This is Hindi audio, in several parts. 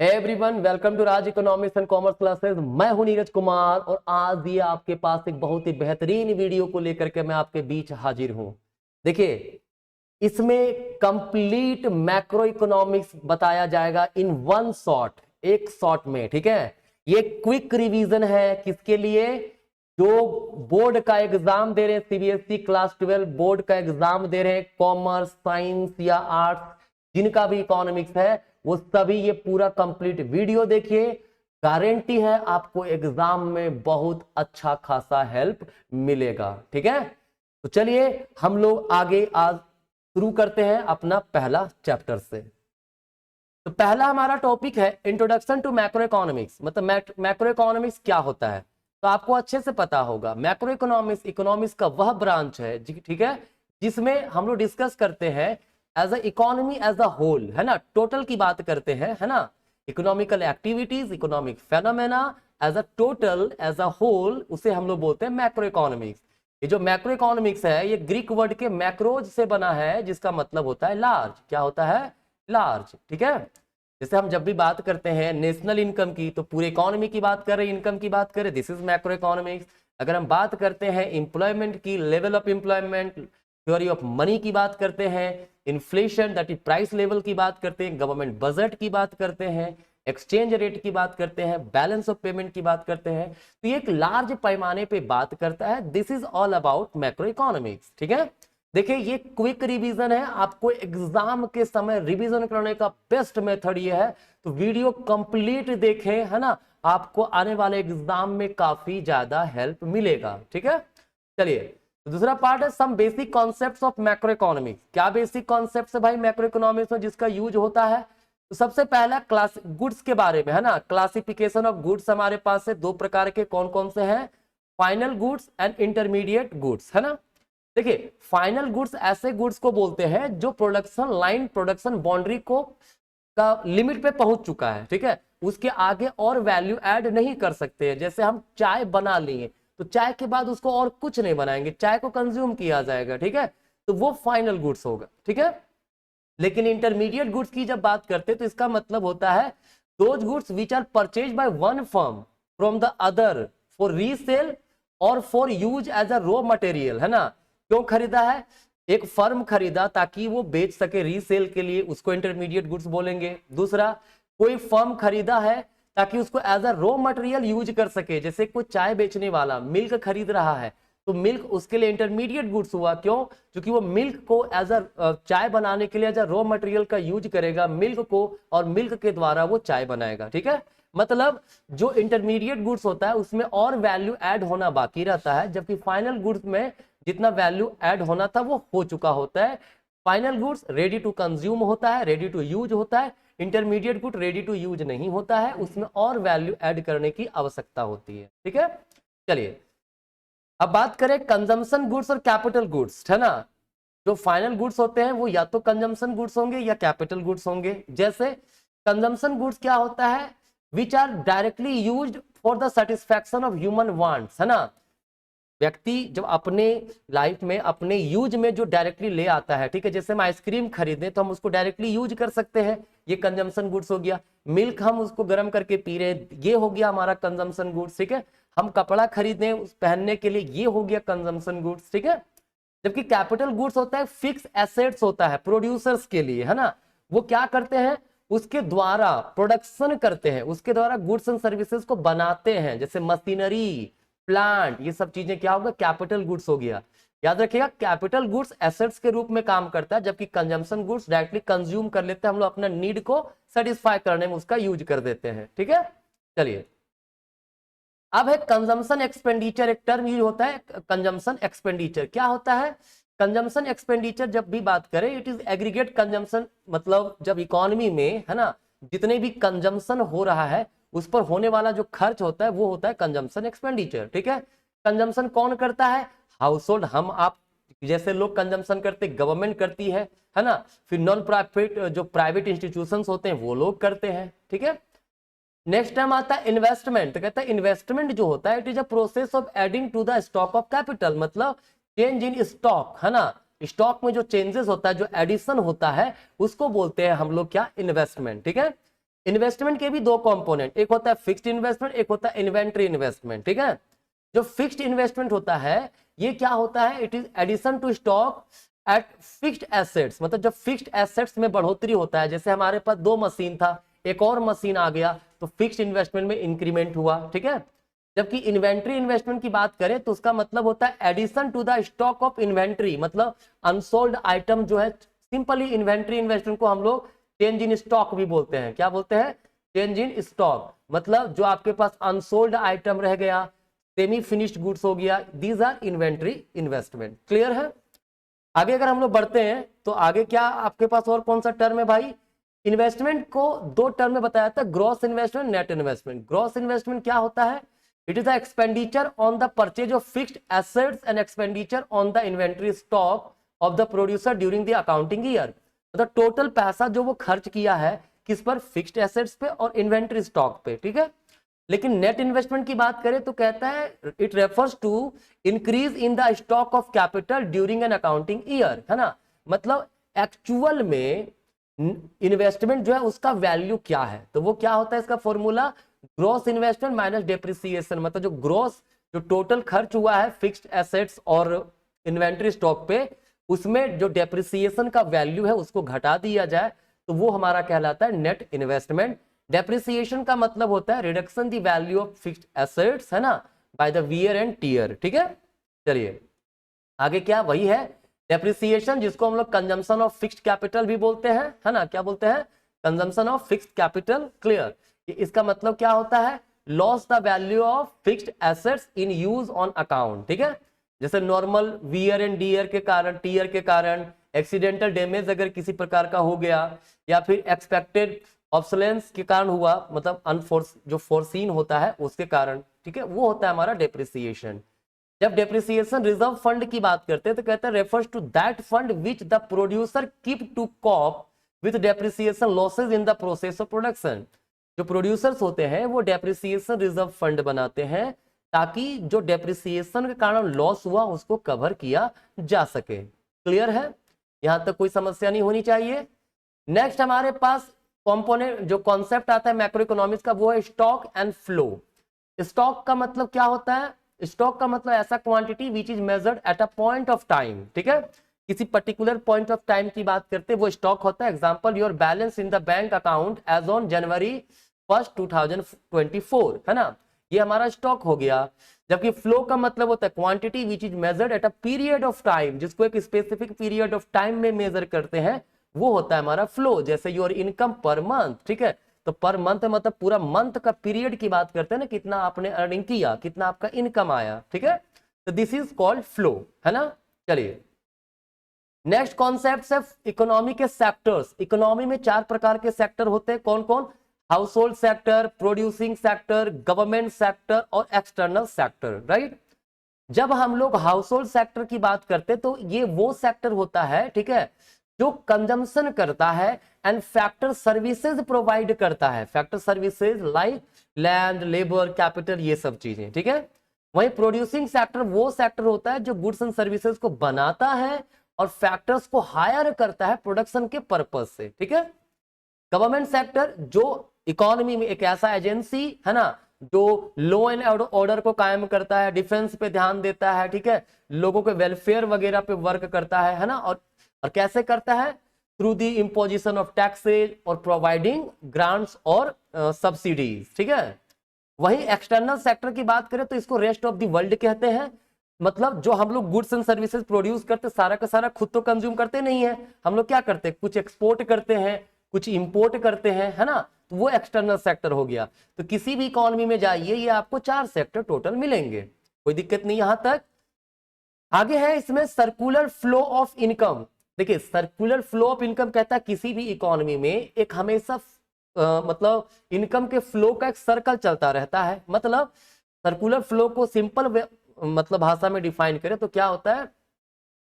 Everyone welcome to Raj economics and commerce classes. मैं हूं नीरज कुमार और आज ये आपके पास एक बहुत ही बेहतरीन वीडियो को लेकर के मैं आपके बीच हाजिर हूं। देखिए, इसमें कंप्लीट मैक्रो इकोनॉमिक्स बताया जाएगा इन वन शॉट, एक शॉट में। ठीक है, ये क्विक रिवीजन है किसके लिए? जो बोर्ड का एग्जाम दे रहे हैं, सीबीएसई क्लास 12 बोर्ड का एग्जाम दे रहे हैं, कॉमर्स, साइंस या आर्ट्स, जिनका भी इकोनॉमिक्स है वो सभी ये पूरा कंप्लीट वीडियो देखिए। गारंटी है आपको एग्जाम में बहुत अच्छा खासा हेल्प मिलेगा। ठीक है, तो चलिए हम लोग आगे आज शुरू करते हैं अपना पहला चैप्टर से। तो पहला हमारा टॉपिक है इंट्रोडक्शन टू मैक्रो इकोनॉमिक्स। मतलब मैक्रो इकोनॉमिक्स क्या होता है तो आपको अच्छे से पता होगा। मैक्रो इकोनॉमिक्स इकोनॉमिक्स का वह ब्रांच है, ठीक है, जिसमें हम लोग डिस्कस करते हैं as a economy as a whole, है ना, टोटल की बात करते हैं, है ना, economical activities, economic phenomena as a total, as a whole, उसे हम लोग बोलते हैं मैक्रो इकोनॉमिक्स। ये जो मैक्रो इकोनॉमिक्स है ये ग्रीक वर्ड के मैक्रोज से बना है, जिसका मतलब होता है लार्ज। क्या होता है? लार्ज। ठीक है, जैसे हम जब भी बात करते हैं नेशनल इनकम की तो पूरे इकोनॉमी की बात कर रहे हैं, इनकम की बात करें, दिस इज मैक्रो इकोनॉमिक्स। अगर हम बात करते हैं एम्प्लॉयमेंट की, level of employment, theory of money की बात करते हैं, inflation that is price level की बात करते हैं, गवर्नमेंट बजट की बात करते हैं, एक्सचेंज रेट की बात करते हैं, बैलेंस ऑफ पेमेंट की बात करते हैं, तो ये एक लार्ज पैमाने पे बात करता है। This is all about macro economics. ठीक है, देखिए ये क्विक रिवीजन है, आपको एग्जाम के समय रिवीजन करने का बेस्ट मेथड ये है, तो वीडियो कंप्लीट देखें, है ना, आपको आने वाले एग्जाम में काफी ज्यादा हेल्प मिलेगा। ठीक है, चलिए तो दूसरा पार्ट है some basic concepts of macroeconomics. क्या बेसिक कॉन्सेप्ट्स है भाई मैक्रो इकोनॉमिक्स में जिसका यूज होता है? तो सबसे पहला क्लास गुड्स के बारे में, है ना, क्लासिफिकेशन ऑफ गुड्स हमारे पास है दो प्रकार के, कौन कौन से हैं? Final goods and intermediate goods, है ना। देखिए, फाइनल गुड्स ऐसे गुड्स को बोलते हैं जो प्रोडक्शन लाइन, प्रोडक्शन बाउंड्री को का लिमिट पे पहुंच चुका है। ठीक है, उसके आगे और वैल्यू ऐड नहीं कर सकते हैं। जैसे हम चाय बना लिए तो चाय के बाद उसको और कुछ नहीं बनाएंगे, चाय को कंज्यूम किया जाएगा। ठीक है, तो वो फाइनल गुड्स होगा। ठीक है, लेकिन इंटरमीडिएट गुड्स की जब बात करते हैं तो इसका मतलब होता है those goods which are purchase by one firm from the other for resale और for use as a raw material, है ना। क्यों खरीदा है? एक फर्म खरीदा ताकि वो बेच सके रीसेल के लिए, उसको इंटरमीडिएट गुड्स बोलेंगे। दूसरा, कोई फर्म खरीदा है ताकि उसको as a raw material use कर सके, जैसे कोई चाय बेचने वाला मिल्क खरीद रहा है तो मिल्क उसके लिए इंटरमीडिएट गुड्स हुआ। क्यों? क्योंकि वो मिल्क को एज अ चाय बनाने के लिए एज अ रॉ मटेरियल का यूज करेगा मिल्क को, और मिल्क के द्वारा वो चाय बनाएगा। ठीक है, मतलब जो इंटरमीडिएट गुड्स होता है उसमें और वैल्यू ऐड होना बाकी रहता है, जबकि फाइनल गुड्स में जितना वैल्यू ऐड होना था वो हो चुका होता है। Final goods ready to consume होता है, रेडी टू यूज होता है। Intermediate good ready to use नहीं होता है, उसमें और वैल्यू ऐड करने की आवश्यकता होती है। ठीक है, चलिए अब बात करें कंजम्पशन गुड्स और कैपिटल गुड्स, है ना। जो फाइनल गुड्स होते हैं वो या तो कंजम्पशन गुड्स होंगे या कैपिटल गुड्स होंगे। जैसे कंजम्पशन गुड्स क्या होता है? Which are directly used for the satisfaction of human wants, है ना। व्यक्ति जब अपने लाइफ में अपने यूज में जो डायरेक्टली ले आता है, ठीक है, जैसे हम आइसक्रीम खरीदें तो हम उसको डायरेक्टली यूज कर सकते हैं, ये कंजम्पशन गुड्स हो गया। मिल्क हम उसको गर्म करके पी रहे हैं, ये हो गया हमारा कंजम्पशन गुड्स। ठीक है, हम कपड़ा खरीदें उस पहनने के लिए, ये हो गया कंजम्पशन गुड्स। ठीक है, जबकि कैपिटल गुड्स होता है फिक्स एसेट्स होता है प्रोड्यूसर्स के लिए, है ना। वो क्या करते हैं? उसके द्वारा प्रोडक्शन करते हैं, उसके द्वारा गुड्स एंड सर्विसेज को बनाते हैं, जैसे मशीनरी, प्लांट, ये सब चीजें क्या होगा? कैपिटल गुड्स हो गया। याद रखिएगा, कैपिटल गुड्स एसेट्स के रूप में काम करता है, जबकि कंजम्पशन गुड्स डायरेक्टली कंज्यूम कर लेते हैं, हम लोग अपना नीड को सेटिस्फाई करने में उसका यूज कर देते हैं। ठीक है, चलिए अब है कंजम्पशन एक्सपेंडिचर। एक टर्म यूज होता है कंजम्पशन एक्सपेंडिचर। क्या होता है कंजम्पशन एक्सपेंडिचर? जब भी बात करें इट इज एग्रीगेट कंजम्पशन, मतलब जब इकोनॉमी में, है ना, जितने भी कंजम्पशन हो रहा है उस पर होने वाला जो खर्च होता है वो होता है कंजम्पशन एक्सपेंडिचर। ठीक है, कंजम्पशन कौन करता है? हाउस होल्ड, हम आप जैसे लोग कंजम्पशन करते, गवर्नमेंट करती है ना, फिर नॉन प्रॉफिट जो प्राइवेट इंस्टीट्यूशंस होते हैं वो लोग करते हैं। ठीक है, नेक्स्ट टाइम आता है इन्वेस्टमेंट। तो कहता है इन्वेस्टमेंट जो होता है it is a process of adding to the stock of capital, मतलब चेंज इन स्टॉक, है ना। स्टॉक में जो चेंजेस होता है, जो एडिशन होता है, उसको बोलते हैं हम लोग क्या? इन्वेस्टमेंट। ठीक है, इन्वेस्टमेंट के भी दो कंपोनेंट, एक होता है फिक्स्ड इन्वेस्टमेंट, एक होता है इन्वेंट्री इन्वेस्टमेंट, ठीक है। जो फिक्स्ड इन्वेस्टमेंट होता है ये क्या होता है, it is addition to stock at fixed assets, मतलब जब फिक्स्ड एसेट्स में बढ़ोतरी होता है, जैसे हमारे पास 2 मशीन था, एक और मशीन आ गया तो फिक्स्ड इन्वेस्टमेंट में इंक्रीमेंट हुआ, ठीक है। जबकि इन्वेंट्री इन्वेस्टमेंट की बात करें तो उसका मतलब होता है addition to the stock of inventory, मतलब अनसोल्ड आइटम जो है, सिंपली इन्वेंट्री इन्वेस्टमेंट को हम लोग चेंज इन स्टॉक भी बोलते हैं। क्या बोलते हैं? चेंज इन स्टॉक, मतलब जो आपके पास अनसोल्ड आइटम रह गया, सेमी फिनिश्ड गुड्स हो गया, these are inventory investment. Clear है? आगे अगर हम लोग बढ़ते हैं तो आगे क्या आपके पास और कौन सा टर्म है भाई? इन्वेस्टमेंट को 2 टर्म में बताया था, gross investment, net investment. Gross investment क्या होता है? It is the expenditure on the purchase of fixed assets and expenditure on the inventory stock of the producer during the accounting year. मतलब टोटल पैसा जो वो खर्च किया है किस पर? फिक्स्ड एसेट्स पे और इन्वेंट्री स्टॉक पे, ठीक है। लेकिन नेट इन्वेस्टमेंट की बात करें तो कहता है it refers to increase in the stock of capital during an accounting year, है ना। मतलब एक्चुअल में इन्वेस्टमेंट जो है उसका वैल्यू क्या है, तो वो क्या होता है, इसका formula gross investment minus depreciation, मतलब जो ग्रॉस जो टोटल खर्च हुआ है फिक्स्ड एसेट्स और इन्वेंट्री स्टॉक पे, उसमें जो डेप्रिसिएशन का वैल्यू है उसको घटा दिया जाए तो वो हमारा कहलाता है नेट इन्वेस्टमेंट। डेप्रिसिएशन का मतलब होता है reduction the value of fixed assets, है ना, by the wear and tear, ठीक है। चलिए आगे क्या, वही है डेप्रिसिएशन, जिसको हम लोग कंजम्पशन ऑफ फिक्स्ड कैपिटल भी बोलते हैं, है ना। क्या बोलते हैं? Consumption of fixed capital. Clear? इसका मतलब क्या होता है? Loss the value of fixed assets in use on account, ठीक है। जैसे नॉर्मल वियर एंड टीयर के कारण, टीयर के कारण एक्सीडेंटल डैमेज अगर किसी प्रकार का हो गया, या फिर एक्सपेक्टेड ऑब्सोलेंस के कारण हुआ, मतलब अनफोर्स जो फोर्सीन होता है उसके कारण, ठीक है, वो होता है हमारा डेप्रिसिएशन। जब डेप्रिसिएशन रिजर्व फंड की बात करते हैं तो कहते हैं refers to that fund which the producer keep to cope with depreciation losses in the process of production. जो प्रोड्यूसर्स होते हैं वो डेप्रिसिएशन रिजर्व फंड बनाते हैं ताकि जो डेप्रिसिएशन के कारण लॉस हुआ उसको कवर किया जा सके। क्लियर है? यहां तक कोई समस्या नहीं होनी चाहिए। नेक्स्ट हमारे पास कंपोनेंट जो कॉन्सेप्ट आता है मैक्रो इकोनॉमिक्स का, वो है स्टॉक एंड फ्लो। स्टॉक का मतलब क्या होता है? स्टॉक का मतलब ऐसा quantity which is measured at a point of time, ठीक है। किसी पर्टिकुलर पॉइंट ऑफ टाइम की बात करते हैं वो स्टॉक होता है। Example your balance in the bank account as on January 1, 2024, है ना, ये हमारा स्टॉक हो गया। जबकि फ्लो का मतलब होता है quantity which is measured at a period of time, जिसको एक स्पेसिफिक पीरियड ऑफ टाइम में मेजर करते हैं, वो होता है हमारा फ्लो। जैसे योर इनकम पर मंथ, ठीक है, तो पर मंथ मतलब पूरा मंथ का पीरियड की बात करते हैं ना, कितना आपने अर्निंग किया, कितना आपका इनकम आया, ठीक है। तो दिस इज कॉल्ड फ्लो, है ना। चलिए नेक्स्ट कॉन्सेप्ट है इकोनॉमी के सेक्टर्स। इकोनॉमी में 4 प्रकार के सेक्टर होते हैं, कौन कौन? House hold sector, producing sector, government sector और एक्सटर्नल सेक्टर, राइट। जब हम लोग हाउस होल्ड सेक्टर की बात करते हैं तो ये वो सेक्टर होता है, ठीक है, जो कंजम्पशन करता है एंड फैक्टर सर्विसेज प्रोवाइड करता है। Factor services like land, labour, capital, ये सब चीजें, ठीक है। वहीं प्रोड्यूसिंग सेक्टर वो सेक्टर होता है जो गुड्स एंड सर्विसेज को बनाता है और फैक्टर्स को हायर करता है प्रोडक्शन के पर्पज से, ठीक है। गवर्नमेंट सेक्टर जो इकोनॉमी में एक ऐसा एजेंसी है ना जो लॉ एंड ऑर्डर को कायम करता है, डिफेंस पे ध्यान देता है, ठीक है, लोगों के वेलफेयर वगैरह पे वर्क करता है ना। और कैसे करता है? Through the imposition of taxes और प्रोवाइडिंग ग्रांट्स और सब्सिडीज, ठीक है। वहीं एक्सटर्नल सेक्टर की बात करें तो इसको रेस्ट ऑफ द वर्ल्ड कहते हैं। मतलब जो हम लोग गुड्स एंड सर्विसेज प्रोड्यूस करते सारा का सारा खुद तो कंज्यूम करते नहीं है, हम लोग क्या करते हैं, कुछ एक्सपोर्ट करते हैं, कुछ इंपोर्ट करते हैं, है ना, तो वो एक्सटर्नल सेक्टर हो गया। तो किसी भी इकोनॉमी में जाइए ये आपको 4 सेक्टर टोटल मिलेंगे, कोई दिक्कत नहीं यहां तक। आगे है इसमें सर्कुलर फ्लो ऑफ इनकम। देखिए सर्कुलर फ्लो ऑफ इनकम कहता है किसी भी इकोनॉमी में एक हमेशा मतलब इनकम के फ्लो का एक सर्कल चलता रहता है। मतलब सर्कुलर फ्लो को सिंपल मतलब भाषा में डिफाइन करें तो क्या होता है?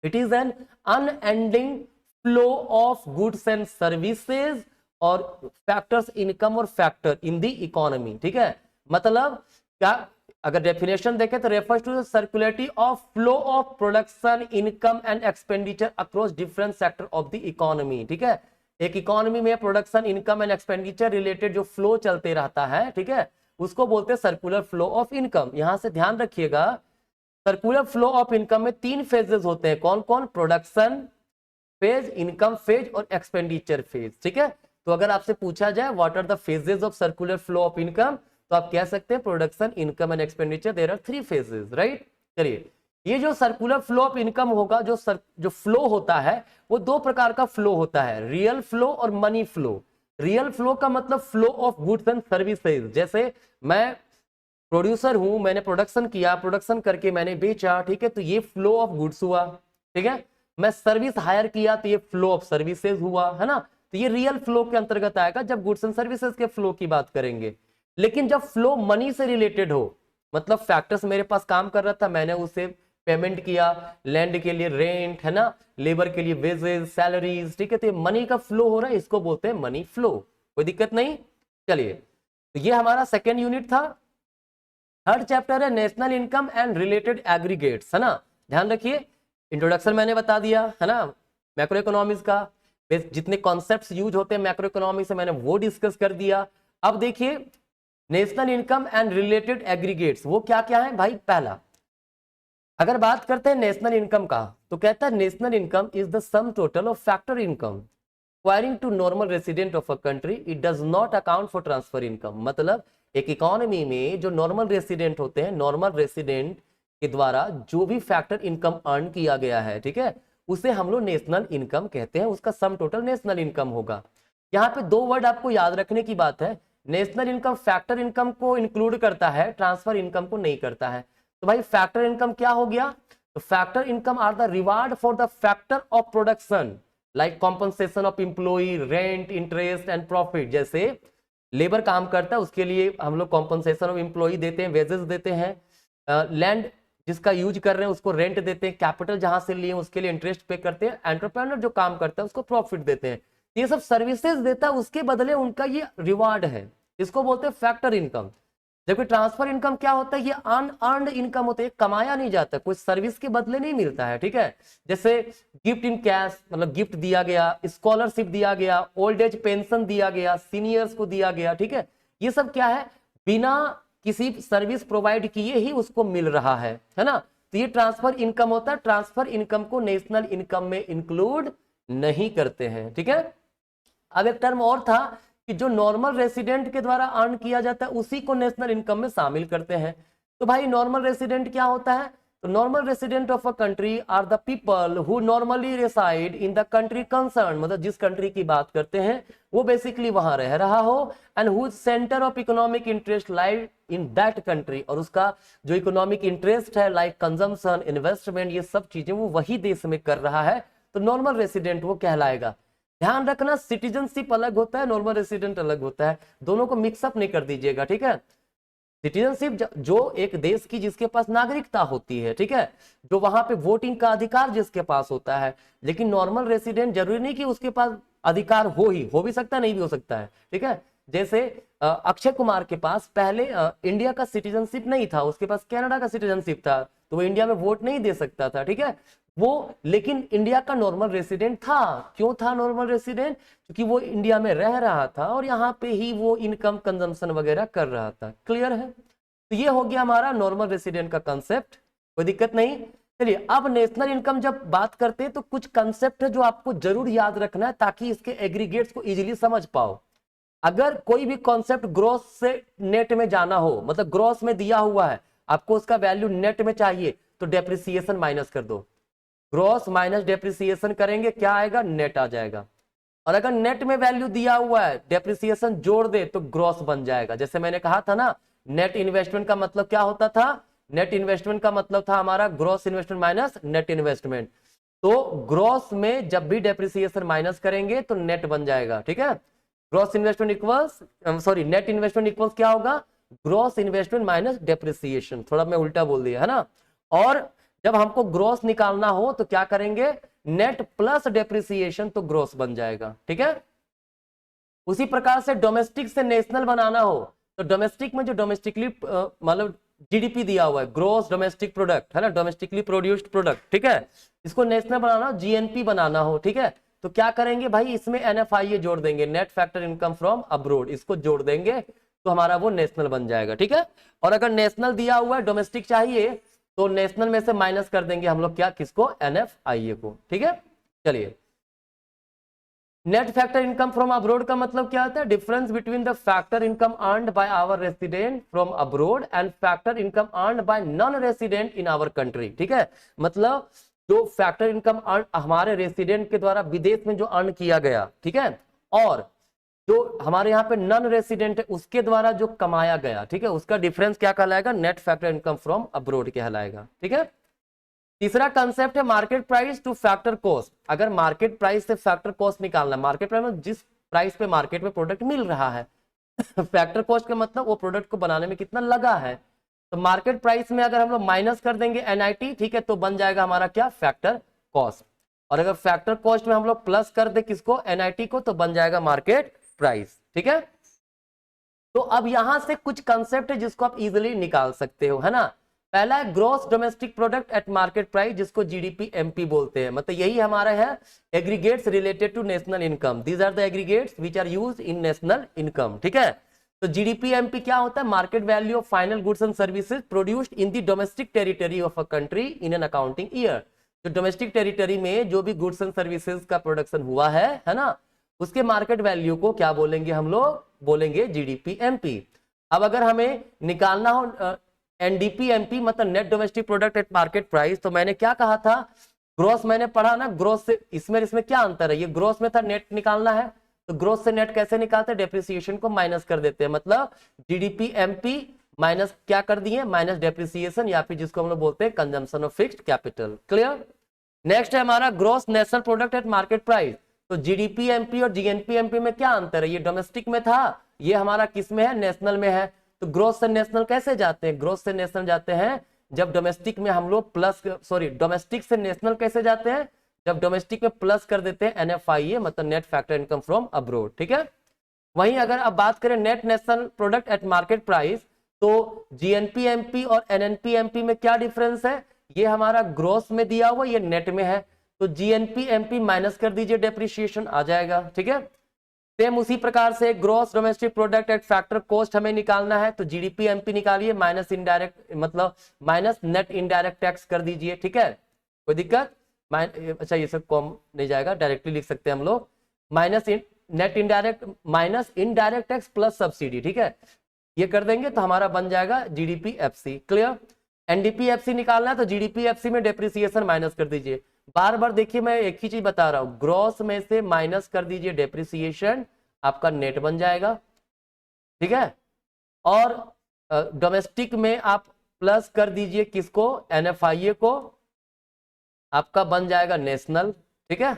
It is an unending flow of goods and services और फैक्टर्स इनकम और फैक्टर इन द इकोनॉमी, ठीक है। मतलब क्या अगर डेफिनेशन देखें तो refers to the circulativity of flow of production, income and expenditure across different sector of the economy, ठीक है। एक इकोनॉमी में production, income and expenditure related जो फ्लो चलते रहता है, ठीक है, उसको बोलते हैं सर्कुलर फ्लो ऑफ इनकम। यहां से ध्यान रखिएगा, सर्कुलर फ्लो ऑफ इनकम में 3 फेजेस होते हैं। कौन कौन? प्रोडक्शन फेज, इनकम फेज और एक्सपेंडिचर फेज, ठीक है। तो अगर आपसे पूछा जाए what are the phases of circular flow of income, तो आप कह सकते हैं production, income and expenditure, there are 3 phases, right. चलिए, ये जो सर्कुलर फ्लो ऑफ इनकम होगा, जो फ्लो होता है वो 2 प्रकार का फ्लो होता है, रियल फ्लो और मनी फ्लो। रियल फ्लो का मतलब flow of goods and services. जैसे मैं प्रोड्यूसर हूं, मैंने प्रोडक्शन किया, प्रोडक्शन करके मैंने बेचा, ठीक है, तो ये फ्लो ऑफ गुड्स हुआ, ठीक है। मैं सर्विस हायर किया तो ये फ्लो ऑफ सर्विसेज हुआ, है ना। तो ये रियल फ्लो के अंतर्गत आएगा जब गुड्स एंड सर्विसेज के फ्लो की बात करेंगे। लेकिन जब फ्लो मनी से रिलेटेड हो, मतलब फैक्टर्स मेरे पास काम कर रहा था, मैंने उसे पेमेंट किया, लैंड के लिए रेंट, है ना, लेबर के लिए वेजेस, सैलरीज, ठीक है, तो ये मनी का फ्लो हो रहा है, इसको बोलते हैं मनी फ्लो। कोई दिक्कत नहीं। चलिए, तो ये हमारा सेकेंड यूनिट था। थर्ड चैप्टर है national income and related aggregates, है ना। ध्यान रखिए, इंट्रोडक्शन मैंने बता दिया, है ना, मैक्रो इकोनॉमिक्स का जितने कॉन्सेप्ट्स यूज होते हैं मैक्रो इकोनॉमिक्स से मैंने वो डिस्कस कर दिया। अब देखिए, national income and related aggregates वो क्या क्या है भाई। पहला, अगर बात करते हैं नेशनल इनकम का, तो कहता है national income is the sum total of factor income acquiring to normal resident of a country, it does not account for transfer income. मतलब एक इकोनॉमी में जो नॉर्मल रेसिडेंट होते हैं, नॉर्मल रेसिडेंट के द्वारा जो भी फैक्टर इनकम अर्न किया गया है, ठीक है, उसे हम लोग नेशनल इनकम कहते हैं, उसका सम टोटल नेशनल इनकम होगा। यहाँ पे 2 वर्ड आपको याद रखने की बात है, नेशनल इनकम फैक्टर इनकम को इंक्लूड करता है, ट्रांसफर इनकम को नहीं करता है। तो भाई फैक्टर इनकम क्या हो गया? तो factor income are the reward for the factor of production like compensation of employee, rent, interest and profit. जैसे लेबर काम करता है उसके लिए हम लोग कॉम्पनसेशन ऑफ एम्प्लॉई देते हैं, वेजेस देते हैं, लैंड जिसका यूज कर रहे हैं उसको रेंट देते हैं, कैपिटल जहां से लिए उसके लिए इंटरेस्ट पे करते हैं, एंटरप्रेन्योर जो काम करता है उसको प्रॉफिट देते हैं। ये सब सर्विसेज देता है, उसके बदले उनका ये रिवार्ड है, इसको बोलते हैं फैक्टर इनकम। जबकि ट्रांसफर इनकम क्या होता है? ये अनअर्न्ड इनकम होता है, कमाया नहीं जाता, कोई सर्विस के बदले नहीं मिलता है, ठीक है। जैसे गिफ्ट इन कैश, मतलब गिफ्ट दिया गया, स्कॉलरशिप दिया गया, ओल्ड एज पेंशन दिया गया, सीनियर्स को दिया गया, ठीक है। ये सब क्या है? बिना किसी सर्विस प्रोवाइड किए ही उसको मिल रहा है ना। तो ये ट्रांसफर इनकम होता है, ट्रांसफर इनकम को नेशनल इनकम में इंक्लूड नहीं करते हैं, ठीक है। अब एक टर्म और था कि जो नॉर्मल रेसिडेंट के द्वारा अर्न किया जाता है उसी को नेशनल इनकम में शामिल करते हैं। तो भाई नॉर्मल रेसिडेंट क्या होता है? तो normal resident of a country are the people who normally reside in the country concern, मतलब जिस कंट्री की बात करते हैं वो बेसिकली वहां रह रहा हो, and whose centre of economic interest lies in that country, और उसका जो इकोनॉमिक इंटरेस्ट है लाइक कंजम्पशन, इन्वेस्टमेंट, ये सब चीजें वो वही देश में कर रहा है, तो नॉर्मल रेसिडेंट वो कहलाएगा। ध्यान रखना, सिटीजनशिप अलग होता है, नॉर्मल रेसिडेंट अलग होता है, दोनों को मिक्सअप नहीं कर दीजिएगा, ठीक है। सिटीजनशिप जो एक देश की जिसके पास नागरिकता होती है, ठीक है, जो वहां पे वोटिंग का अधिकार जिसके पास होता है। लेकिन नॉर्मल रेसिडेंट जरूरी नहीं कि उसके पास अधिकार हो भी सकता है, नहीं भी हो सकता है, ठीक है। जैसे अक्षय कुमार के पास पहले इंडिया का सिटीजनशिप नहीं था, उसके पास कनाडा का सिटीजनशिप था, तो वो इंडिया में वोट नहीं दे सकता था, ठीक है वो, लेकिन इंडिया का नॉर्मल रेसिडेंट था। क्यों था नॉर्मल रेसिडेंट? क्योंकि वो इंडिया में रह रहा था और यहाँ पे ही वो इनकम कंजम्पशन वगैरह कर रहा था। क्लियर है? तो ये हो गया हमारा नॉर्मल रेसिडेंट का कंसेप्ट, कोई दिक्कत नहीं। चलिए, अब नेशनल इनकम जब बात करते हैं तो कुछ कंसेप्ट है जो आपको जरूर याद रखना है ताकि इसके एग्रीगेट्स को इजीली समझ पाओ। अगर कोई भी कॉन्सेप्ट ग्रॉस से नेट में जाना हो, मतलब ग्रॉस में दिया हुआ है, आपको उसका वैल्यू नेट में चाहिए, तो डेप्रिसिएशन माइनस कर दो, ग्रॉस माइनस डेप्रिसिएशन करेंगे, क्या आएगा? नेट आ जाएगा। और अगर नेट में वैल्यू दिया हुआ है, डेप्रिसिएशन जोड़ दे तो ग्रॉस बन जाएगा। जैसे मैंने कहा था ना, नेट इन्वेस्टमेंट का मतलब क्या होता था? नेट इन्वेस्टमेंट का मतलब था हमारा gross investment minus net investment. तो ग्रॉस में जब भी डेप्रिसिएशन माइनस करेंगे तो नेट बन जाएगा, ठीक है। Gross investment equals net investment equals क्या होगा? Gross investment minus depreciation. थोड़ा मैं उल्टा बोल दिया है ना। और जब हमको ग्रॉस निकालना हो तो क्या करेंगे? नेट प्लस डेप्रिसिएशन, तो ग्रॉस बन जाएगा, ठीक है। उसी प्रकार से डोमेस्टिक से नेशनल बनाना हो तो डोमेस्टिक में जो डोमेस्टिकली मतलब जीडीपी दिया हुआ है, ग्रोस डोमेस्टिक प्रोडक्ट, है ना, डोमेस्टिकली प्रोड्यूस्ड प्रोडक्ट, ठीक है, इसको नेशनल बनाना हो, जीएनपी बनाना हो, ठीक है, तो क्या करेंगे भाई, इसमें NFIA जोड़ देंगे, net factor income from abroad, इसको जोड़ देंगे तो हमारा वो नेशनल बन जाएगा। ठीक है, और अगर नेशनल दिया हुआ है, डोमेस्टिक चाहिए, तो नेशनल में से माइनस कर देंगे हम लोग क्या, किसको, NFIA को। ठीक है, चलिए, net factor income from abroad का मतलब क्या होता है, difference between the factor income earned by our resident from abroad and factor income earned by non resident in our country. ठीक है, मतलब जो फैक्टर इनकम अर्न हमारे रेसिडेंट के द्वारा विदेश में जो अर्न किया गया, ठीक है, और जो हमारे यहाँ पे नॉन रेसिडेंट है उसके द्वारा जो कमाया गया, ठीक है, उसका डिफरेंस क्या कहलाएगा, net factor income from abroad कहलाएगा। ठीक है, तीसरा कंसेप्ट है market price two factor cost. अगर मार्केट प्राइस से फैक्टर कॉस्ट निकालना, मार्केट प्राइस में जिस प्राइस पे मार्केट में प्रोडक्ट मिल रहा है फैक्टर कॉस्ट का मतलब वो प्रोडक्ट को बनाने में कितना लगा है। तो मार्केट प्राइस में अगर हम लोग माइनस कर देंगे NIT, ठीक है, तो बन जाएगा हमारा क्या, फैक्टर कॉस्ट। और अगर फैक्टर कॉस्ट में हम लोग प्लस कर दे किसको, NIT को, तो बन जाएगा मार्केट प्राइस। ठीक है, तो अब यहां से कुछ कंसेप्ट है जिसको आप इजीली निकाल सकते हो, है ना। पहला है gross domestic product at market price, जिसको GDP MP बोलते हैं, मतलब यही हमारा है aggregates related to national income, these are the aggregates which are used in national income. ठीक है, तो GDP MP क्या होता है, market value of final goods and services produced in the domestic territory of a country in an accounting year. जो डोमेस्टिक टेरिटरी में जो भी गुड्स एंड सर्विसेज का प्रोडक्शन हुआ है ना, उसके मार्केट वैल्यू को क्या बोलेंगे हम लोग, बोलेंगे GDP MP। अब अगर हमें निकालना हो NDP MP मतलब net domestic product at market price, तो मैंने क्या कहा था, ग्रोस मैंने पढ़ा ना, ग्रोस से इसमें क्या अंतर है, ये ग्रोस में था नेट निकालना है, तो ग्रोस से नेट कैसे निकालते हैं, डेप्रिसिएशन को माइनस कर देते हैं, मतलब GDP MP माइनस क्या कर दिए, माइनस डेप्रिसिएशन, या फिर जिसको हम लोग बोलते हैं consumption of fixed capital. Clear. Next है हमारा gross national product at market price. तो GDP MP और GNP MP में क्या अंतर है, ये डोमेस्टिक में था, ये हमारा किस में है, नेशनल में है। तो ग्रोस से नेशनल कैसे जाते हैं, ग्रोस से नेशनल जाते हैं जब डोमेस्टिक में हम लोग प्लस, सॉरी, डोमेस्टिक से नेशनल कैसे जाते हैं, जब डोमेस्टिक में प्लस कर देते हैं NFIA मतलब net factor income from abroad. ठीक है, वहीं अगर अब बात करें net national product at market price, तो GNP MP और NNP MP में क्या डिफरेंस है, ये हमारा ग्रोस में दिया हुआ, ये नेट में है, तो GNP MP माइनस कर दीजिए, डेप्रिसिएशन आ जाएगा। ठीक है, सेम उसी प्रकार से gross domestic product eight factor cost हमें निकालना है, तो GDP MP निकालिए, माइनस इनडायरेक्ट मतलब माइनस नेट इनडायरेक्ट टैक्स कर दीजिए। ठीक है, कोई दिक्कत, अच्छा ये सब कॉम नहीं जाएगा, डायरेक्टली लिख सकते हैं हम लोग, minus net indirect minus indirect tax plus subsidy. ठीक है, ये कर देंगे तो हमारा बन जाएगा GDP FC। Clear. NDP FC निकालना है, तो GDP FC में डेप्रिसिएशन माइनस कर दीजिए। बार बार देखिए मैं एक ही चीज बता रहा हूं, ग्रॉस में से माइनस कर दीजिए डेप्रिसिएशन, आपका नेट बन जाएगा। ठीक है, और डोमेस्टिक में आप प्लस कर दीजिए किसको, NFIA को, आपका बन जाएगा नेशनल। ठीक है,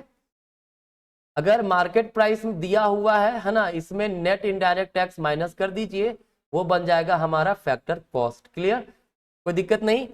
अगर मार्केट प्राइस में दिया हुआ है ना, इसमें नेट इनडायरेक्ट टैक्स माइनस कर दीजिए, वो बन जाएगा हमारा फैक्टर कॉस्ट। क्लियर, कोई दिक्कत नहीं।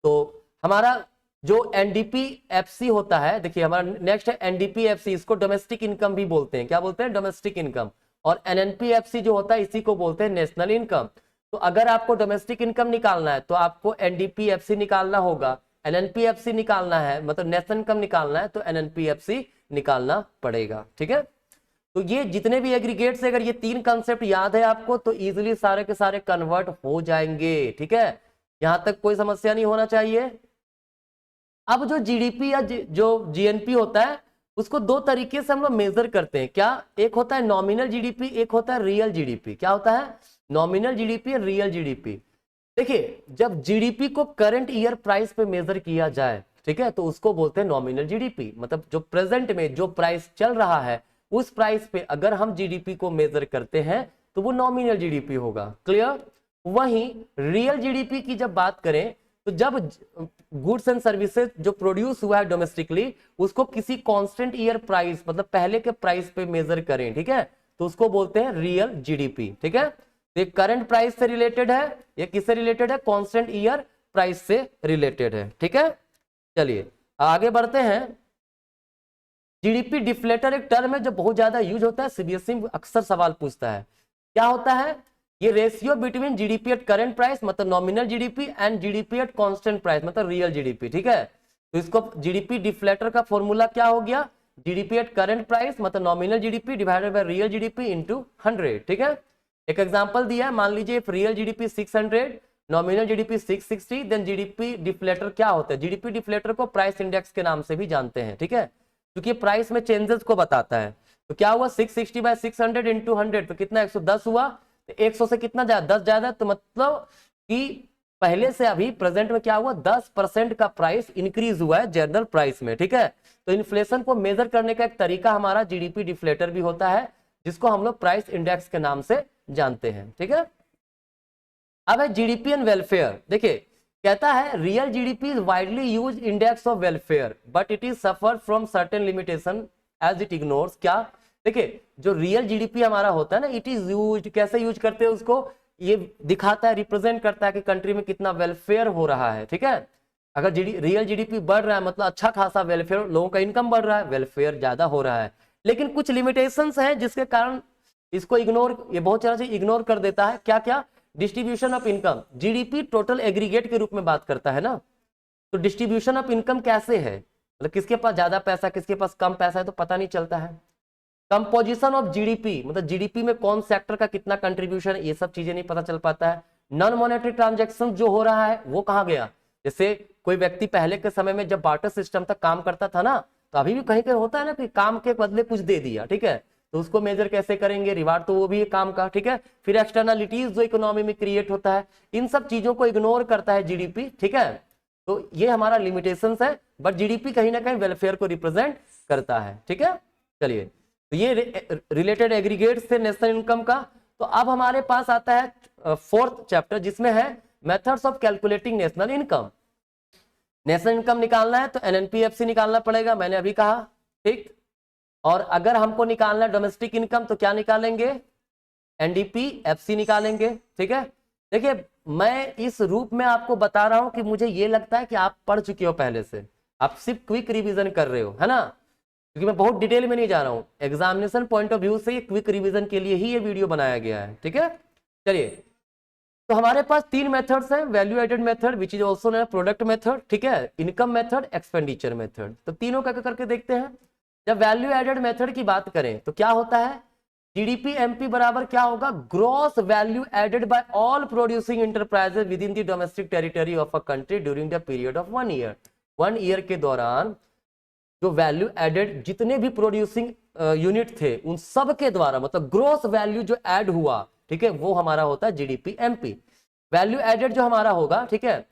तो हमारा जो NDP FC होता है, देखिए हमारा नेक्स्ट है NDP FC, इसको डोमेस्टिक इनकम भी बोलते हैं, क्या बोलते हैं, डोमेस्टिक इनकम। और NNP FC जो होता है इसी को बोलते हैं नेशनल इनकम। तो अगर आपको डोमेस्टिक इनकम निकालना है तो आपको NDP FC निकालना होगा, NNP FC निकालना है मतलब नेशनल इनकम निकालना है तो NNP FC निकालना पड़ेगा। ठीक है, तो ये जितने भी एग्रीगेट्स, अगर ये तीन कंसेप्ट याद है आपको तो इजिली सारे के सारे कन्वर्ट हो जाएंगे। ठीक है, यहां तक कोई समस्या नहीं होना चाहिए। अब जो GDP या जो GNP होता है उसको दो तरीके से हम लोग मेजर करते हैं, क्या, एक होता है नॉमिनल GDP, एक होता है रियल GDP। क्या होता है, नॉमिनल GDP और रियल GDP। देखिए जब GDP को करंट ईयर प्राइस पे मेजर किया जाए, ठीक है, तो उसको बोलते हैं नॉमिनल GDP, मतलब जो प्रेजेंट में जो प्राइस चल रहा है उस प्राइस पे अगर हम GDP को मेजर करते हैं तो वो नॉमिनल GDP होगा। क्लियर। वहीं रियल GDP की जब बात करें तो जब गुड्स एंड सर्विसेज जो प्रोड्यूस हुआ है डोमेस्टिकली उसको किसी कांस्टेंट ईयर प्राइस मतलब पहले के प्राइस पे मेजर करें, ठीक है, तो उसको बोलते हैं रियल GDP। ठीक है, ये करंट प्राइस से रिलेटेड है, ये किससे रिलेटेड है, कांस्टेंट ईयर प्राइस से रिलेटेड है। ठीक है, चलिए आगे बढ़ते हैं। GDP डिफ्लेटर एक टर्म है जो बहुत ज्यादा यूज होता है, CBSE अक्सर सवाल पूछता है। क्या होता है, ये ratio between GDP at current price मतलब nominal GDP and GDP at constant price मतलब रियल GDP। ठीक है, तो इसको GDP डिफ्लेटर का फॉर्मूला क्या हो गया, जीडीपी एट करंट प्राइस मतलब nominal GDP divided by real GDP into 100, ठीक है। एक एग्जांपल दिया है, मान लीजिए real GDP 600, nominal GDP 660, then GDP deflator क्या होता है? जीडीपी डिफ्लेटर को प्राइस इंडेक्स के नाम से भी जानते हैं, ठीक है, क्योंकि प्राइस में चेंजेस को बताता है। तो क्या हुआ 660 बाय 600 इंटू 100 तो कितना 110 हुआ। तो 100 से कितना ज्यादा 10 ज्यादा, तो मतलब कि पहले से अभी प्रेजेंट में क्या हुआ 10% का प्राइस इंक्रीज हुआ है जनरल प्राइस में, ठीक है। तो इन्फ्लेशन को मेजर करने का एक तरीका हमारा जीडीपी डिफ्लेटर भी होता है, जिसको हम लोग प्राइस इंडेक्स के नाम से जानते हैं, ठीक है। अब है जीडीपी एंड वेलफेयर। देखिए कहता है real GDP is widely use index of welfare but it is suffer from certain limitation as it ignores क्या। देखिए जो रियल जीडीपी हमारा होता है ना, इट इज यूज, कैसे यूज करते हैं उसको, ये दिखाता है, रिप्रेजेंट करता है कि कंट्री में कितना वेलफेयर हो रहा है, ठीक है। अगर रियल जीडीपी बढ़ रहा है मतलब अच्छा खासा वेलफेयर, लोगों का इनकम बढ़ रहा है, वेलफेयर ज्यादा हो रहा है। लेकिन कुछ लिमिटेशंस हैं जिसके कारण इसको इग्नोर, ये बहुत तरह से इग्नोर कर देता है। क्या क्या? Distribution of income. GDP total aggregate के रूप में बात करता है ना, तो डिस्ट्रीब्यूशन ऑफ इनकम कैसे है, मतलब किसके पास ज्यादा पैसा किसके पास कम पैसा है तो पता नहीं चलता है। कंपोजिशन ऑफ जीडीपी, मतलब जीडीपी में कौन सेक्टर का कितना कंट्रीब्यूशन है, ये सब चीजें नहीं पता चल पाता है। नॉन मॉनेटरी ट्रांजैक्शन जो हो रहा है वो कहाँ गया? जैसे कोई व्यक्ति पहले के समय में जब बार्टर सिस्टम तक काम करता था ना, तो अभी भी कहीं कहीं होता है ना कि काम के बदले कुछ दे दिया, ठीक है, तो उसको मेजर कैसे करेंगे? रिवार्ड तो वो भी है काम का, ठीक है। फिर एक्सटर्नलिटीज जो इकोनॉमी में क्रिएट होता है, इन सब चीजों को इग्नोर करता है जीडीपी, ठीक है। तो ये हमारा लिमिटेशंस है, बट जीडीपी कहीं ना कहीं वेलफेयर को रिप्रेजेंट करता है, ठीक है। चलिए, तो ये रिलेटेड एग्रीगेट से नेशनल इनकम का। तो अब हमारे पास आता है फोर्थ चैप्टर, जिसमें है methods of calculating national income. National income निकालना है तो एनएनपीएफसी निकालना पड़ेगा, मैंने अभी कहा, ठीक। और अगर हमको निकालना है डोमेस्टिक इनकम तो क्या निकालेंगे? एनडीपीएफसी निकालेंगे, ठीक है। देखिए मैं इस रूप में आपको बता रहा हूं कि मुझे ये लगता है कि आप पढ़ चुके हो पहले से, आप सिर्फ क्विक रिवीजन कर रहे हो, है ना, क्योंकि मैं बहुत डिटेल में नहीं जा रहा हूं। एग्जामिनेशन पॉइंट ऑफ व्यू से ये क्विक रिवीजन के लिए ही ये वीडियो बनाया गया है, ठीक है। चलिए, तो हमारे पास तीन मेथड्स हैं, value added method which is also known as product method, ठीक है, इनकम मेथड, एक्सपेंडिचर मेथड। तो तीनों का करके देखते हैं। जब वैल्यू एडेड मेथड की बात करें तो क्या होता है? जीडीपी एमपी बराबर क्या होगा? Gross value added by all producing enterprises within the domestic territory of a country during the period of 1 year. 1 year के दौरान जो वैल्यू एडेड जितने भी प्रोड्यूसिंग यूनिट थे उन सब के द्वारा, मतलब ग्रोस वैल्यू जो ऐड हुआ, ठीक है, वो हमारा होता है जीडीपी एमपी। वैल्यू एडेड जो हमारा होगा, ठीक है,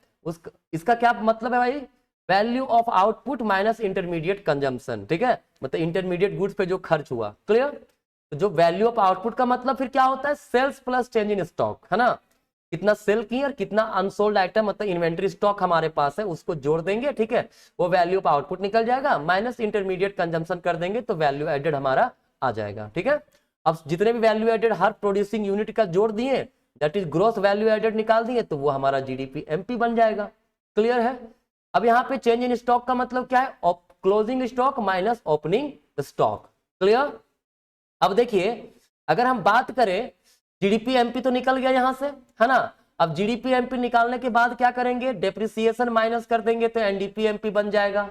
इसका क्या मतलब है भाई? Value of output minus intermediate consumption, ठीक है, मतलब इंटरमीडिएट गुड्स पे जो खर्च हुआ, क्लियर। तो जो वैल्यू ऑफ आउटपुट का मतलब फिर क्या होता है? Sales plus change in stock, है ना, कितना सेल की और कितना अनसोल्ड आइटम, मतलब इन्वेंट्री स्टॉक हमारे पास है, उसको जोड़ देंगे, ठीक है, वो वैल्यू ऑफ आउटपुट निकल जाएगा, माइनस इंटरमीडिएट कंजम्पशन कर देंगे तो वैल्यू एडेड हमारा आ जाएगा, ठीक है। अब जितने भी वैल्यू एडेड हर प्रोड्यूसिंग यूनिट का जोड़ दिए, that is gross value added निकाल दिए, तो वो हमारा जीडीपी एमपी बन जाएगा, क्लियर है। अब यहाँ पे चेंज इन स्टॉक का मतलब क्या है? Closing stock minus opening stock, clear. अब देखिए अगर हम बात करें, जीडीपी एमपी तो निकल गया यहां से, है ना। अब जीडीपी एमपी निकालने के बाद क्या करेंगे? डेप्रिसिएशन माइनस कर देंगे तो एनडीपी एमपी बन जाएगा।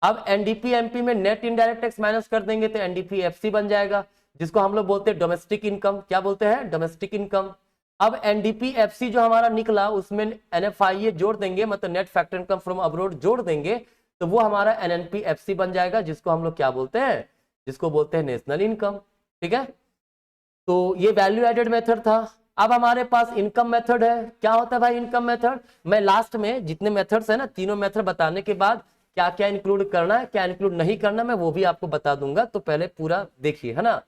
अब एनडीपी एमपी में नेट इनडायरेक्ट टैक्स माइनस कर देंगे तो एनडीपी एफसी बन जाएगा, जिसको हम लोग बोलते हैं डोमेस्टिक इनकम। क्या बोलते हैं? Domestic income. अब एनडीपी एफसी जो हमारा निकला उसमें एनएफआईए जोड़ देंगे, मतलब net factor income from abroad जोड़ देंगे, तो वो हमारा एनएनपी एफसी बन जाएगा, जिसको हम लोग क्या बोलते हैं? जिसको बोलते हैं नेशनल इनकम, ठीक है। तो ये वैल्यू एडेड मेथड था। अब हमारे पास इनकम मेथड है। क्या होता है भाई इनकम मेथड? मैं लास्ट में जितने मेथड्स है ना, तीनों मेथड बताने के बाद क्या क्या इंक्लूड करना है क्या इंक्लूड नहीं करना मैं वो भी आपको बता दूंगा, तो पहले पूरा देखिए, है ना।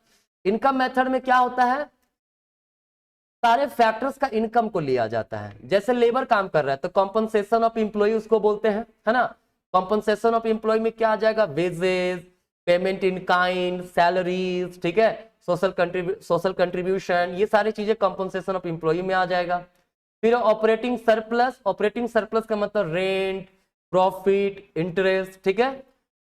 इनकम मेथड में क्या होता है? सारे फैक्टर्स का इनकम को लिया जाता है। जैसे लेबर काम कर रहा है तो कॉम्पनसेशन ऑफ एम्प्लॉय उसको बोलते हैं, है ना। कॉम्पनसेशन ऑफ एम्प्लॉय में क्या आ जाएगा? Wages, payment in kind, salaries, ठीक है, सोशल कंट्रीब्यूशन, ये सारी चीजें कॉम्पनसेशन ऑफ एम्प्लॉय में आ जाएगा। फिर ऑपरेटिंग सरप्लस, ऑपरेटिंग सरप्लस का मतलब रेंट, प्रॉफिट, इंटरेस्ट, ठीक है।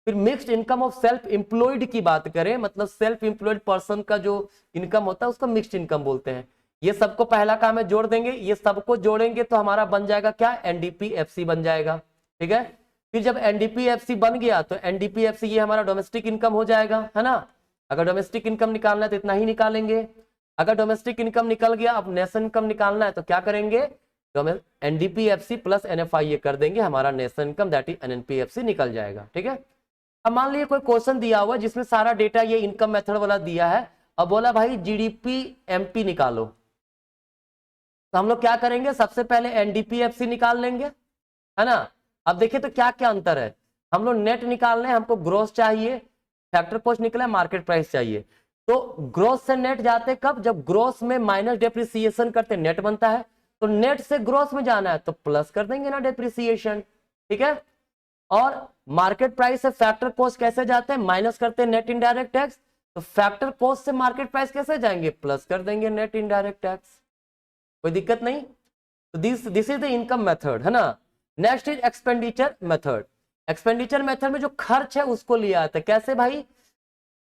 फिर mixed income of self employed की बात करें, मतलब सेल्फ एम्प्लॉयड पर्सन का जो इनकम होता है उसको मिक्स्ड इनकम बोलते हैं। ये सबको पहला काम है जोड़ देंगे, ये सबको जोड़ेंगे तो हमारा बन जाएगा क्या? एनडीपी एफसी बन जाएगा, ठीक है। फिर जब एनडीपीएफसी बन गया तो एनडीपीएफसी ये हमारा डोमेस्टिक इनकम हो जाएगा, है ना। अगर डोमेस्टिक इनकम निकालना है तो इतना ही निकालेंगे। अगर डोमेस्टिक इनकम निकल गया, अब नेशनल इनकम निकालना है तो क्या करेंगे, एनडीपीएफसी प्लस एनएफआईए कर देंगे, हमारा नेशनल इनकम दैट इज एनएनपीएफसी निकल जाएगा। ठीक है, अब मान लीजिए कोई क्वेश्चन दिया हुआ है जिसमें सारा डेटा ये इनकम मेथड वाला दिया है, अब बोला भाई जीडीपी एमपी निकालो, तो हम लोग क्या करेंगे, सबसे पहले एनडीपीएफसी निकाल लेंगे, है ना। अब देखिए तो क्या क्या अंतर है, हम लोग नेट निकालने, हमको ग्रोस चाहिए, फैक्टर कॉस्ट निकला, मार्केट प्राइस चाहिए। तो ग्रोस से नेट जाते कब, जब ग्रोस में माइनस डेप्रिसिएशन करते नेट बनता है, तो नेट से ग्रोस में जाना है तो प्लस कर देंगे ना डेप्रिसिएशन। ठीक है, और मार्केट प्राइस से फैक्टर कॉस्ट कैसे जाते हैं, माइनस करते हैं नेट इनडायरेक्ट टैक्स, तो फैक्टर कॉस्ट से मार्केट प्राइस कैसे जाएंगे, प्लस कर देंगे नेट इनडायरेक्ट टैक्स। कोई दिक्कत नहीं। तो this is the income method, है ना। Next is expenditure method. Expenditure method में जो खर्च है उसको लिया आता है, कैसे भाई,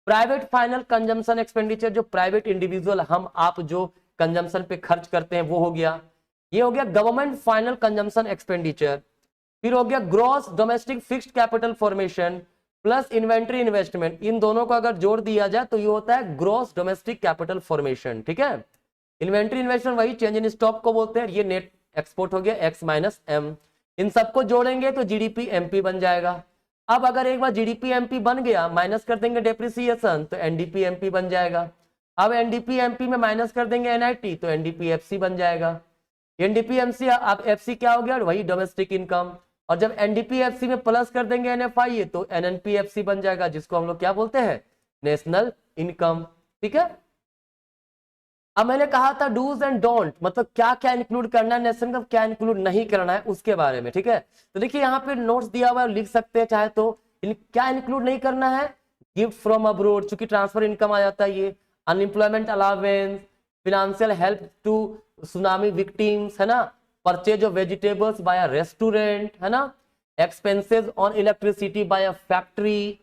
प्राइवेट फाइनल कंजम्पशन एक्सपेंडिचर, जो प्राइवेट इंडिविजुअल हम आप जो कंजम्पशन पे खर्च करते हैं वो हो गया, ये हो गया गवर्नमेंट फाइनल कंजम्पशन एक्सपेंडिचर। फिर हो गया gross domestic fixed capital formation plus inventory investment, इन दोनों को अगर जोड़ दिया जाए तो ये होता है ग्रॉस डोमेस्टिक कैपिटल फॉर्मेशन। ठीक है, इन्वेंट्री इन्वेस्टमेंट वही चेंज इन स्टॉक को बोलते हैं, ये नेट एक्सपोर्ट हो गया एक्स माइनस एम, इन सबको जोड़ेंगे तो जीडीपी एमपी बन जाएगा। अब अगर एक बार जीडीपी एमपी बन गया, माइनस कर देंगे डेप्रिसिएशन तो एनडीपी एमपी बन जाएगा। अब एनडीपी एमपी में माइनस कर देंगे एनआईटी तो एनडीपी एफसी बन जाएगा। एनडीपी एमसी, अब एफसी क्या हो गया, वही डोमेस्टिक इनकम, और जब एनडीपी एफसी में प्लस कर देंगे एनएफआईए तो एनएनपी एफसी बन जाएगा, जिसको हम लोग क्या बोलते हैं, नेशनल इनकम। ठीक है, अब मैंने कहा था डूज एंड डोंट, मतलब क्या क्या इंक्लूड करना है नेशनल इनकम, क्या इंक्लूड नहीं करना है उसके बारे में। ठीक है, तो देखिए यहाँ पे नोट्स दिया हुआ है, लिख सकते हैं चाहे तो, क्या इंक्लूड नहीं करना है, गिफ्ट फ्रॉम अब्रोड, चूंकि ट्रांसफर इनकम आ जाता है ये, unemployment allowance, financial help to tsunami victims, है ना, purchase of vegetables by a restaurant, है ना, expenses on electricity by a factory,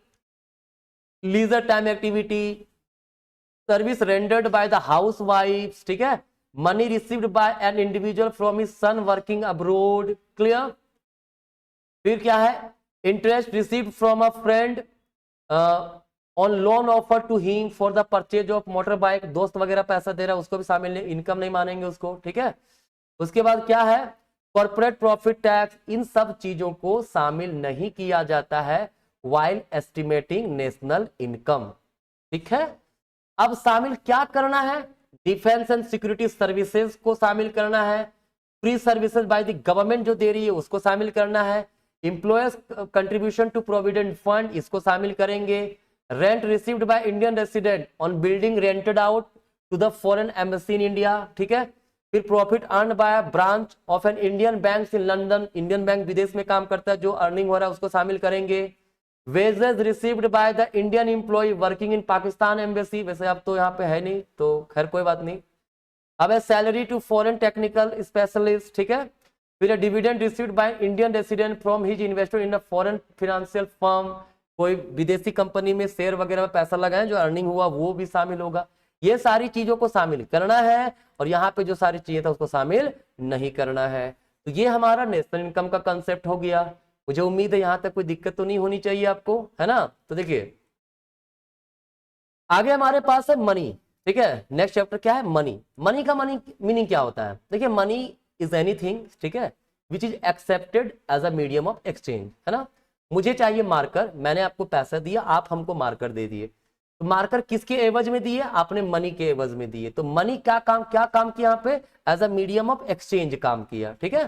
leisure time activity, service rendered by the housewife. ठीक है, money received by an individual from his son working abroad, clear. फिर क्या है, interest received from a friend on loan offer to him for the purchase of motorbike, दोस्त वगैरह पैसा दे रहा है उसको भी शामिल नहीं, इनकम नहीं मानेंगे उसको। ठीक है, उसके बाद क्या है, कॉर्पोरेट प्रॉफिट टैक्स, इन सब चीजों को शामिल नहीं किया जाता है व्हाइल एस्टिमेटिंग नेशनल इनकम। ठीक है, अब शामिल क्या करना है, डिफेंस एंड सिक्योरिटी सर्विसेज को शामिल करना है, free services by the government जो दे रही है उसको शामिल करना है, employers contribution to provident fund इसको शामिल करेंगे, rent received by Indian resident on building rented out to the foreign embassy in India. ठीक है, फिर profit earn by branch of an Indian bank in London, Indian bank विदेश में काम करता है, जो अर्निंग हो रहा है उसको शामिल करेंगे, wages received by the Indian employ working in Pakistan embassy, वैसे अब तो यहाँ पे है नहीं तो खैर कोई बात नहीं। अब है salary to foreign technical specialist. ठीक है, फिर dividend received by Indian resident from his investor in a foreign financial firm, कोई विदेशी कंपनी में शेयर वगैरह में पैसा लगाए जो अर्निंग हुआ वो भी शामिल होगा। ये सारी चीजों को शामिल करना है, और यहाँ पे जो सारी चीजें था उसको शामिल नहीं करना है। तो ये हमारा नेशनल इनकम का कंसेप्ट हो गया। मुझे उम्मीद है यहां तक कोई दिक्कत तो नहीं होनी चाहिए आपको, है ना। तो देखिए आगे हमारे पास है मनी। ठीक है, नेक्स्ट चैप्टर क्या है, मनी। मनी का मीनिंग क्या होता है, देखिए मनी इज एनीथिंग, ठीक है, which is accepted as a medium of exchange, है ना। मुझे चाहिए मार्कर, मैंने आपको पैसा दिया, आप हमको मार्कर दे दिए, तो मार्कर किसके एवज में दिए, आपने मनी के एवज में दिए। तो मनी क्या काम किया यहाँ पे, as a medium of exchange काम किया। ठीक है,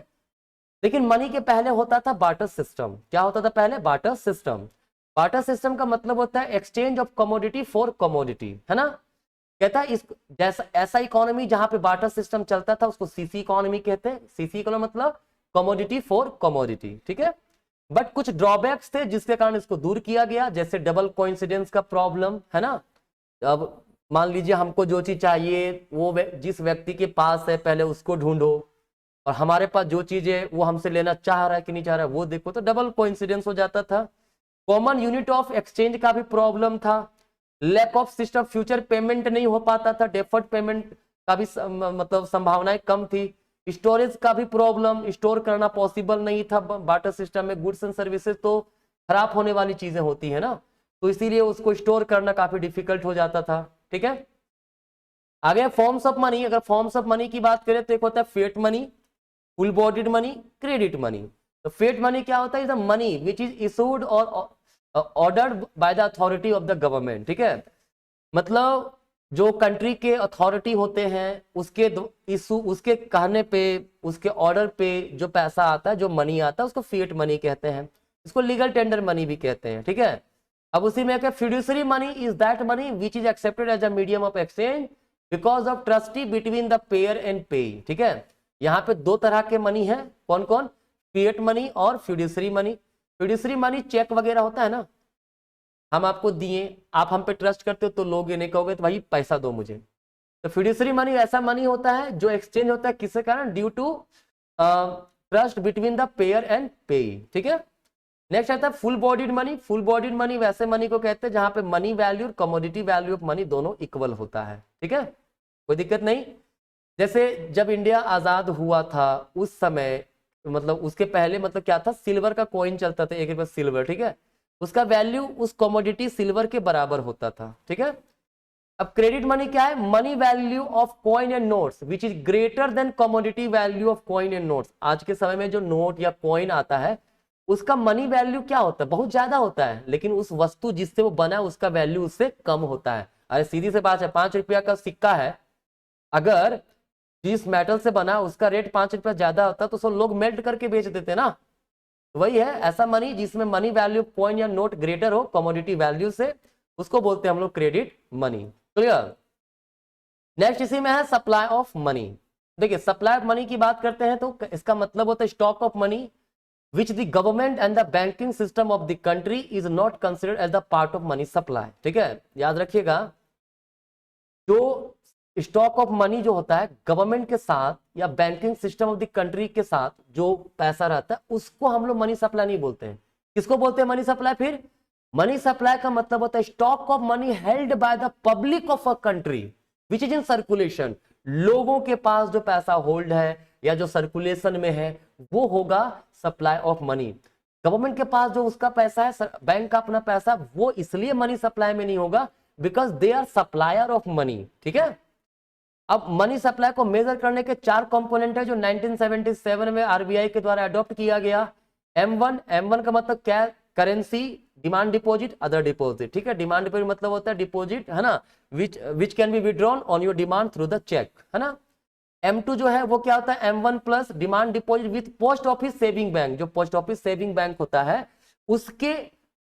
लेकिन मनी के पहले होता था बार्टर सिस्टम। क्या होता था पहले, बार्टर सिस्टम। बार्टर सिस्टम का मतलब होता है exchange of commodity for commodity, है ना। कहता है इस जैसा ऐसा इकोनॉमी जहां पे बार्टर सिस्टम चलता था उसको सीसी इकोनॉमी कहते हैं। सीसी इकोनॉमी मतलब कमोडिटी फॉर कमोडिटी। ठीक है, बट कुछ ड्रॉबैक्स थे जिसके कारण इसको दूर किया गया, जैसे डबल कोइंसिडेंस का प्रॉब्लम, है ना। अब मान लीजिए हमको जो चीज चाहिए वो जिस व्यक्ति के पास है पहले उसको ढूंढो, और हमारे पास जो चीज है वो हमसे लेना चाह रहा है कि नहीं चाह रहा है वो देखो, तो डबल कोइंसिडेंस हो जाता था। कॉमन यूनिट ऑफ एक्सचेंज का भी प्रॉब्लम था। Lack of system, future payment नहीं हो पाता था, डेफर्ड पेमेंट का भी मतलब संभावनाएं कम थी। स्टोरेज का भी प्रॉब्लम, स्टोर करना पॉसिबल नहीं था बार्टर सिस्टम में। गुड्स एंड सर्विसेज तो खराब होने वाली चीजें होती है ना, तो इसीलिए उसको स्टोर करना काफी डिफिकल्ट हो जाता था। ठीक है, आगे फॉर्म्स ऑफ मनी। अगर फॉर्म्स ऑफ मनी की बात करें तो एक होता है fiat money, full bodied money, credit money. तो फिएट मनी क्या होता है? Is the money which is issued और ordered by the authority of the government. ठीक है, मतलब जो कंट्री के अथॉरिटी होते हैं उसके इशू, उसके कहने पे, उसके ऑर्डर पे जो पैसा आता है, जो मनी आता है, उसको फिएट मनी कहते हैं। इसको लीगल टेंडर मनी भी कहते हैं। ठीक है, अब उसी में क्या, fiduciary money is that money which is accepted as a medium of exchange because of trustee between the payer and payee. ठीक है, यहाँ पे दो तरह के मनी है, कौन कौन? फिएट मनी और fiduciary money. Fiduciary money cheque वगैरह होता है ना, हम आपको दिए, आप हम पे ट्रस्ट करते हो तो लोग ये नहीं कहोगे तो भाई पैसा दो मुझे। तो फिड्यूसरी मनी ऐसा मनी होता है जो एक्सचेंज होता है किसके कारण? Due to trust between the payer and payee. ठीक है, नेक्स्ट आता है full bodied money. Full bodied money वैसे मनी को कहते हैं जहां पे मनी वैल्यू और कमोडिटी वैल्यू ऑफ मनी दोनों इक्वल होता है। ठीक है, कोई दिक्कत नहीं। जैसे जब इंडिया आजाद हुआ था उस समय, मतलब उसके पहले मतलब क्या था, सिल्वर का कॉइन चलता था, 1 रुपया सिल्वर। ठीक है, उसका वैल्यू उस कमोडिटी सिल्वर के बराबर होता था। ठीक है, अब क्रेडिट मनी क्या है? Money value of coin and notes which is greater than commodity value of coin and notes. आज के समय में जो नोट या कॉइन आता है उसका मनी वैल्यू क्या होता है? बहुत ज्यादा होता है, लेकिन उस वस्तु जिससे वो बना है उसका वैल्यू उससे कम होता है। अरे सीधी से बात है, 5 रुपया का सिक्का है, अगर जिस मेटल से बना उसका रेट 5 रुपया ज्यादा होता तो सब लोग मेल्ट करके बेच देते ना। वही है, ऐसा मनी जिसमें मनी वैल्यू कॉइन या नोट ग्रेटर हो कमोडिटी वैल्यू से, उसको बोलते हैं हम लोग क्रेडिट मनी। क्लियर? नेक्स्ट इसी में है सप्लाई ऑफ मनी। देखिए, सप्लाई ऑफ मनी की बात करते हैं तो इसका मतलब होता है stock of money which the government and the banking system of the country is not considered as the part of money supply। ठीक है, याद रखिएगा, जो स्टॉक ऑफ मनी जो होता है गवर्नमेंट के साथ या banking system of the country के साथ जो पैसा रहता है उसको हम लोग मनी सप्लाई नहीं बोलते हैं। किसको बोलते हैं मनी सप्लाई? फिर मनी सप्लाई का मतलब होता है stock of money held by the public of a country which is in circulation. लोगों के पास जो पैसा होल्ड है या जो सर्कुलेशन में है वो होगा सप्लाई ऑफ मनी। गवर्नमेंट के पास जो उसका पैसा है, बैंक का अपना पैसा, वो इसलिए मनी सप्लाई में नहीं होगा because they are supplier of money. ठीक है, अब मनी सप्लाई को मेजर करने के 4 कंपोनेंट है जो 1977 में आरबीआई के द्वारा अडॉप्ट किया गया। M1 का मतलब क्या? Currency, demand deposit, other deposit. ठीक है, डिमांड डिपॉजिट मतलब होता है डिपॉजिट, है ना, which can be withdrawn on your demand through the cheque, है ना। M2 जो है वो क्या होता है? M1 plus demand deposit with post office saving bank. जो पोस्ट ऑफिस सेविंग बैंक होता है उसके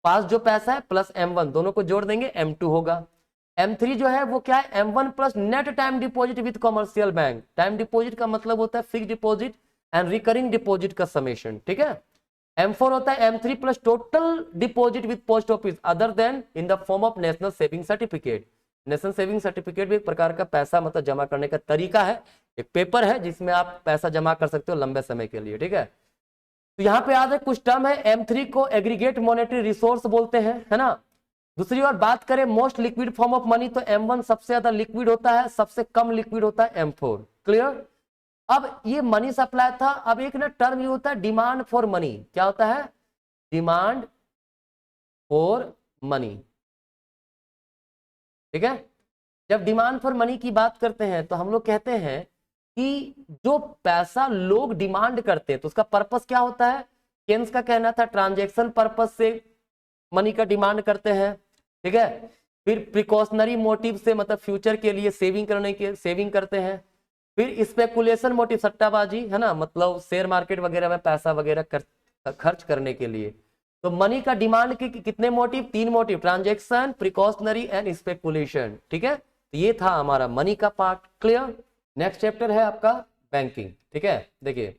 पास जो पैसा है प्लस M1 दोनों को जोड़ देंगे M2 होगा। M3 जो है वो क्या है? M1 plus net time deposit with commercial bank. Time deposit का मतलब होता है fix deposit and recurring deposit का समेशन। ठीक है, M4 होता है M3 plus total deposit with post office other then in the form of national saving certificate. National saving certificate भी एक प्रकार का पैसा मतलब जमा करने का तरीका है, एक पेपर है जिसमें आप पैसा जमा कर सकते हो लंबे समय के लिए। ठीक है, तो यहाँ पे याद है कुछ टर्म है। M3 को एग्रीगेट मॉनेटरी रिसोर्स बोलते हैं, है ना। दूसरी ओर बात करें most liquid form of money तो M1 सबसे ज्यादा लिक्विड होता है, सबसे कम लिक्विड होता है M4। क्लियर? अब ये मनी सप्लाई था। अब एक ना टर्म ये होता है डिमांड फॉर मनी। क्या होता है? Demand for money. ठीक है, जब डिमांड फॉर मनी की बात करते हैं तो हम लोग कहते हैं कि जो पैसा लोग डिमांड करते हैं तो उसका पर्पस क्या होता है? केन्स का कहना था ट्रांजैक्शन पर्पस से मनी का डिमांड करते हैं। ठीक है, फिर प्रिकॉशनरी मोटिव से मतलब फ्यूचर के लिए सेविंग करते हैं। फिर स्पेकुलेशन मोटिव, सट्टाबाजी, है ना, मतलब शेयर मार्केट वगैरह में पैसा वगैरह खर्च करने के लिए। तो मनी का डिमांड के कितने motive? 3 motive, transaction, precautionary and speculation. ठीक है, तो ये था हमारा मनी का पार्ट। क्लियर? नेक्स्ट चैप्टर है आपका बैंकिंग। ठीक है, देखिए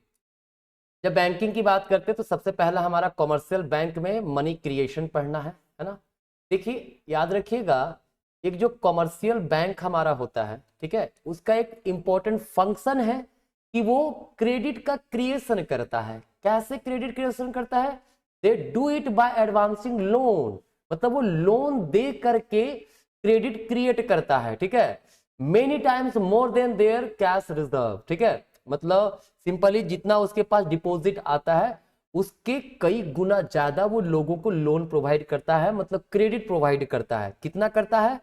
जब बैंकिंग की बात करते हैं तो सबसे पहला हमारा कॉमर्शियल बैंक में मनी क्रिएशन पढ़ना है ना। देखिए याद रखिएगा, एक जो कॉमर्शियल बैंक हमारा होता है, ठीक है, उसका एक इंपॉर्टेंट फंक्शन है कि वो क्रेडिट का क्रिएशन करता है। कैसे क्रेडिट क्रिएशन करता है? They do it by advancing loan, मतलब वो लोन दे करके क्रेडिट क्रिएट करता है। ठीक है, many times more than their cash reserve. ठीक है, मतलब सिंपली जितना उसके पास डिपॉजिट आता है उसके कई गुना ज्यादा वो लोगों को लोन प्रोवाइड करता है, मतलब क्रेडिट प्रोवाइड करता है। कितना करता है?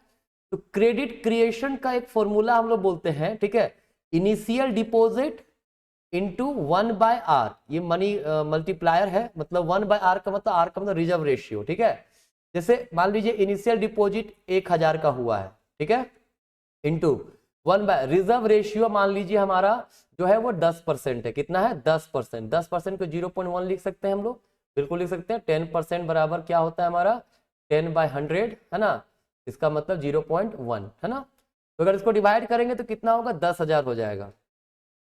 तो क्रेडिट क्रिएशन का एक फॉर्मूला हम लोग बोलते हैं, ठीक है, इनिशियल डिपॉजिट इंटू 1/r, ये मनी मल्टीप्लायर है, मतलब 1/r का मतलब r का मतलब रिजर्व रेशियो, ठीक है। जैसे मान लीजिए इनिशियल डिपॉजिट 1000 का हुआ है, ठीक है, इंटू 1 रिजर्व रेशियो मान लीजिए हमारा जो है वो 10% है। कितना है? 10%। 10% को 0.1 लिख सकते हैं हम लोग, बिल्कुल लिख सकते हैं। 10% बराबर क्या होता है हमारा? 10/100, है ना, इसका मतलब 0.1, है ना। तो अगर इसको डिवाइड करेंगे तो कितना होगा? 10,000 हो जाएगा।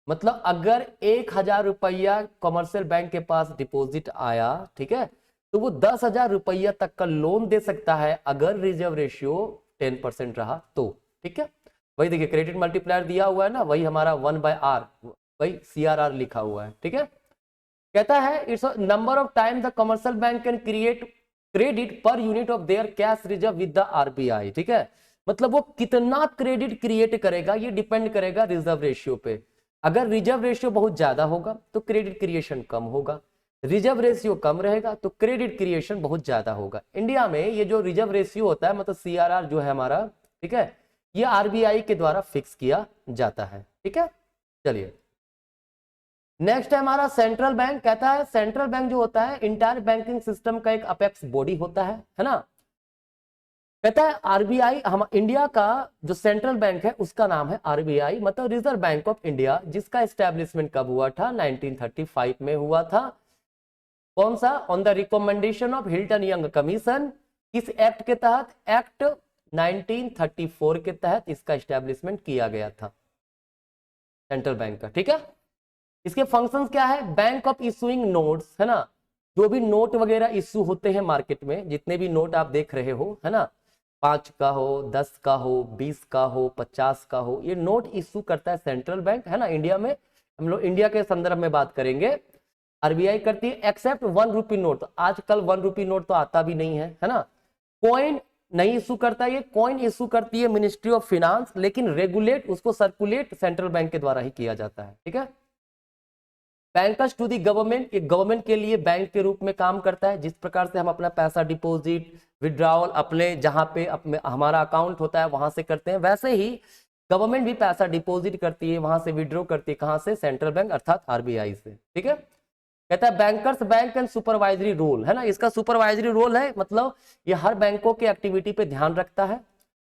मतलब अगर 1000 रुपया कमर्शियल बैंक के पास डिपॉजिट आया, ठीक है, तो वो 10,000 रुपया तक का लोन दे सकता है अगर रिजर्व रेशियो 10% रहा तो, ठीक है। वही देखिए क्रेडिट मल्टीप्लायर दिया हुआ है ना, वही हमारा 1/r, वही CRR लिखा हुआ है, ठीक है। कहता है it's number of time the commercial bank can create credit per unit of their cash reserve with the RBI, ठीक है। मतलब वो कितना क्रेडिट क्रिएट करेगा ये डिपेंड करेगा रिजर्व रेशियो पे। अगर रिजर्व रेशियो बहुत ज्यादा होगा तो क्रेडिट क्रिएशन कम होगा, रिजर्व रेशियो कम रहेगा तो क्रेडिट क्रिएशन बहुत ज्यादा होगा। इंडिया में ये जो रिजर्व रेशियो होता है मतलब CRR जो है हमारा, ठीक है, ये RBI के द्वारा फिक्स किया जाता है, ठीक है। चलिए नेक्स्ट है हमारा सेंट्रल बैंक। कहता है सेंट्रल बैंक जो होता है इंटायर बैंकिंग सिस्टम का एक अपेक्स बॉडी होता है ना। कहता है RBI हम इंडिया का जो सेंट्रल बैंक है उसका नाम है RBI, मतलब रिजर्व बैंक ऑफ इंडिया, जिसका एस्टेब्लिशमेंट कब हुआ था? 1935 में हुआ था। कौन सा? On the recommendation of Hilton young commission. किस एक्ट के तहत? एक्ट 1934 के तहत इसका एस्टेब्लिशमेंट किया गया था सेंट्रल बैंक का, ठीक है। इसके फंक्शंस क्या है? बैंक ऑफ इशूइंग नोट्स, है ना, जो भी नोट वगैरह इशू होते हैं मार्केट में, जितने भी नोट आप देख रहे हो, है ना, 5 का हो, 10 का हो, 20 का हो, 50 का हो, ये नोट इशू करता है सेंट्रल बैंक, है ना। इंडिया में हम लोग इंडिया के संदर्भ में बात करेंगे, RBI करती है। एक्सेप्ट 1 रुपी नोट, तो आजकल 1 रुपी नोट तो आता भी नहीं है ना। कॉइन नहीं इशू करता, ये कॉइन इशू करती है मिनिस्ट्री ऑफ फिनांस, लेकिन रेगुलेट उसको सर्कुलेट सेंट्रल बैंक के द्वारा ही किया जाता है, ठीक है। बैंकर्स टू दी गवर्नमेंट, ये गवर्नमेंट के लिए बैंक के रूप में काम करता है। जिस प्रकार से हम अपना पैसा डिपॉजिट विड्रॉल अपने जहां पे हमारा अकाउंट होता है वहां से करते हैं, वैसे ही गवर्नमेंट भी पैसा डिपॉजिट करती है, वहां से विड्रॉ करती है। कहां से? सेंट्रल बैंक अर्थात RBI से, ठीक है। कहता है bankers bank and supervisory role, है ना, इसका सुपरवाइजरी रोल है, मतलब ये हर बैंकों के एक्टिविटी पे ध्यान रखता है।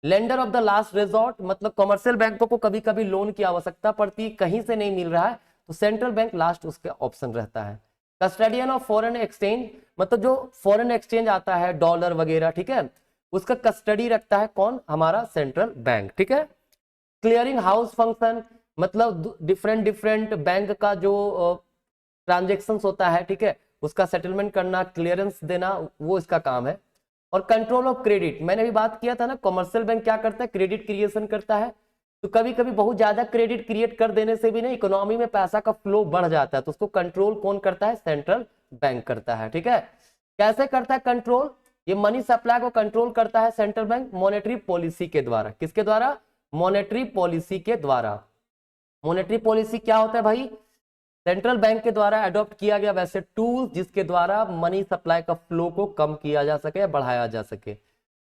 Lender of the last resort, मतलब कमर्शियल बैंकों को कभी कभी लोन की आवश्यकता पड़ती है, कहीं से नहीं मिल रहा है तो सेंट्रल बैंक लास्ट उसका ऑप्शन रहता है। कस्टडियन ऑफ फॉरेन एक्सचेंज, मतलब जो फॉरेन एक्सचेंज आता है डॉलर वगैरह, ठीक है, उसका कस्टडी रखता है कौन? हमारा सेंट्रल बैंक, ठीक है। क्लियरिंग हाउस फंक्शन, मतलब डिफरेंट डिफरेंट बैंक का जो ट्रांजेक्शन्स होता है, ठीक है, उसका सेटलमेंट करना, क्लियरेंस देना, वो इसका काम है। और कंट्रोल ऑफ क्रेडिट, मैंने भी बात किया था ना, कमर्शियल बैंक क्या करता है? क्रेडिट क्रिएशन करता है। तो कभी कभी बहुत ज्यादा क्रेडिट क्रिएट कर देने से भी ना इकोनॉमी में पैसा का फ्लो बढ़ जाता है, तो उसको कंट्रोल कौन करता है? सेंट्रल बैंक करता है, ठीक है। कैसे करता है कंट्रोल? ये मनी सप्लाई को कंट्रोल करता है सेंट्रल बैंक मॉनेटरी पॉलिसी के द्वारा। किसके द्वारा? मॉनेटरी पॉलिसी के द्वारा। मॉनेटरी पॉलिसी क्या होता है भाई? सेंट्रल बैंक के द्वारा अडॉप्ट किया गया वैसे टूल्स जिसके द्वारा मनी सप्लाई का फ्लो को कम किया जा सके, बढ़ाया जा सके।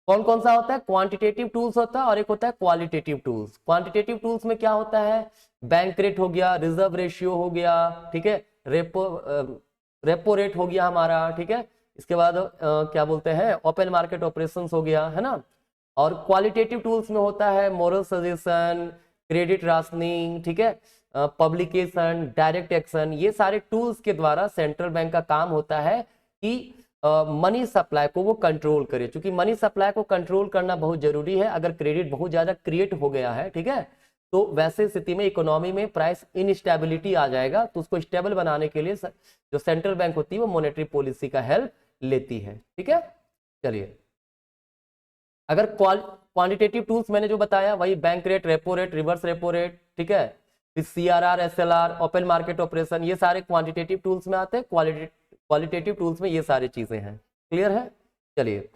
कौन कौन सा होता है? क्वांटिटेटिव टूल्स होता है और एक होता है क्वालिटेटिव टूल्स। क्वांटिटेटिव टूल्स में क्या होता है? बैंक रेट हो गया, रिजर्व रेशियो हो गया, ठीक है, रेपो रेट हो गया हमारा, ठीक है। इसके बाद क्या बोलते हैं, ओपन मार्केट ऑपरेशंस हो गया, है ना। और क्वालिटेटिव टूल्स में होता है मॉरल सजेशन, क्रेडिट राशनिंग, ठीक है, पब्लिकेशन, डायरेक्ट एक्शन। ये सारे टूल्स के द्वारा सेंट्रल बैंक का काम होता है कि मनी सप्लाई को वो कंट्रोल करे। क्योंकि मनी सप्लाई को कंट्रोल करना बहुत जरूरी है। अगर क्रेडिट बहुत ज्यादा क्रिएट हो गया है, ठीक है, तो वैसे स्थिति में इकोनॉमी में प्राइस इनस्टेबिलिटी आ जाएगा। तो उसको स्टेबल बनाने के लिए जो सेंट्रल बैंक होती है वो मॉनेटरी पॉलिसी का हेल्प लेती है, ठीक है। चलिए, अगर क्वांटिटेटिव टूल्स मैंने जो बताया वही bank rate, repo rate, reverse repo rate, ठीक है, फिर CRR, SLR, open market operation, ये सारे क्वांटिटेटिव टूल्स में आते हैं। क्वालिटेटिव टूल्स में ये सारी चीजें हैं। क्लियर है? चलिए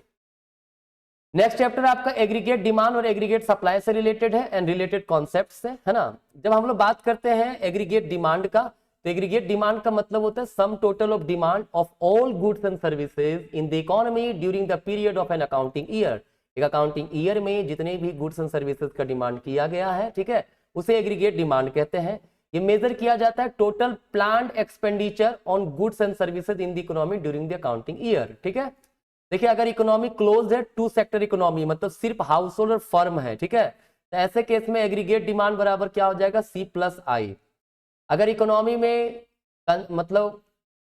नेक्स्ट चैप्टर आपका एग्रीगेट डिमांड और एग्रीगेट सप्लाई से रिलेटेड है एंड रिलेटेड कॉन्सेप्ट से, है ना। जब हम लोग बात करते हैं एग्रीगेट डिमांड का, तो एग्रीगेट डिमांड का मतलब होता है सम total of demand of all goods and services in the economy during the period of N accounting year. एक अकाउंटिंग ईयर में जितने भी गुड्स एंड सर्विसेज का डिमांड किया गया है, ठीक है, उसे एग्रीगेट डिमांड कहते हैं। ये मेजर किया जाता है total planned expenditure on goods and services in the economy during the accounting year, ठीक है। देखिए अगर इकोनॉमी क्लोज है, टू सेक्टर इकोनॉमी मतलब सिर्फ हाउस होल्ड और फर्म है, ठीक है, तो ऐसे केस में एग्रीगेट डिमांड बराबर क्या हो जाएगा, सी प्लस आई। अगर इकोनॉमी में मतलब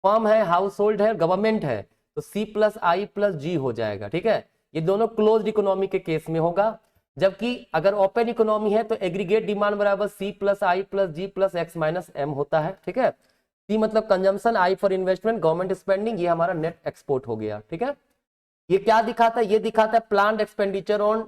फर्म है, हाउस होल्ड है, गवर्नमेंट है, तो सी प्लस आई प्लस जी हो जाएगा, ठीक है। ये दोनों क्लोज्ड इकोनॉमी के केस में होगा। जबकि अगर ओपन इकोनॉमी है तो एग्रीगेट डिमांड बराबर सी प्लस आई प्लस जी प्लस एक्स माइनस एम होता है, ठीक है। सी मतलब consumption, I for investment, government spending, ये हमारा नेट एक्सपोर्ट हो गया, ठीक है। ये क्या दिखाता है, ये दिखाता है planned expenditure on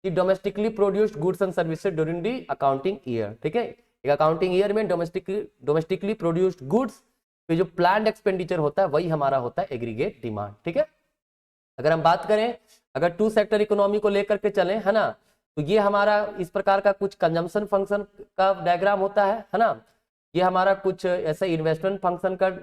the domestically produced goods and services during the accounting year, ठीक है। एक अकाउंटिंग ईयर में डोमेस्टिकली प्रोड्यूस्ड गुड्स पे जो प्लान्ड एक्सपेंडिचर होता है वही हमारा होता है एग्रीगेट डिमांड, ठीक है। अगर हम बात करें, अगर टू सेक्टर इकोनॉमी को लेकर के चलें, है ना, तो ये हमारा इस प्रकार का कुछ कंजम्पशन फंक्शन का डायग्राम होता है ना। ये हमारा कुछ ऐसा इन्वेस्टमेंट फंक्शन का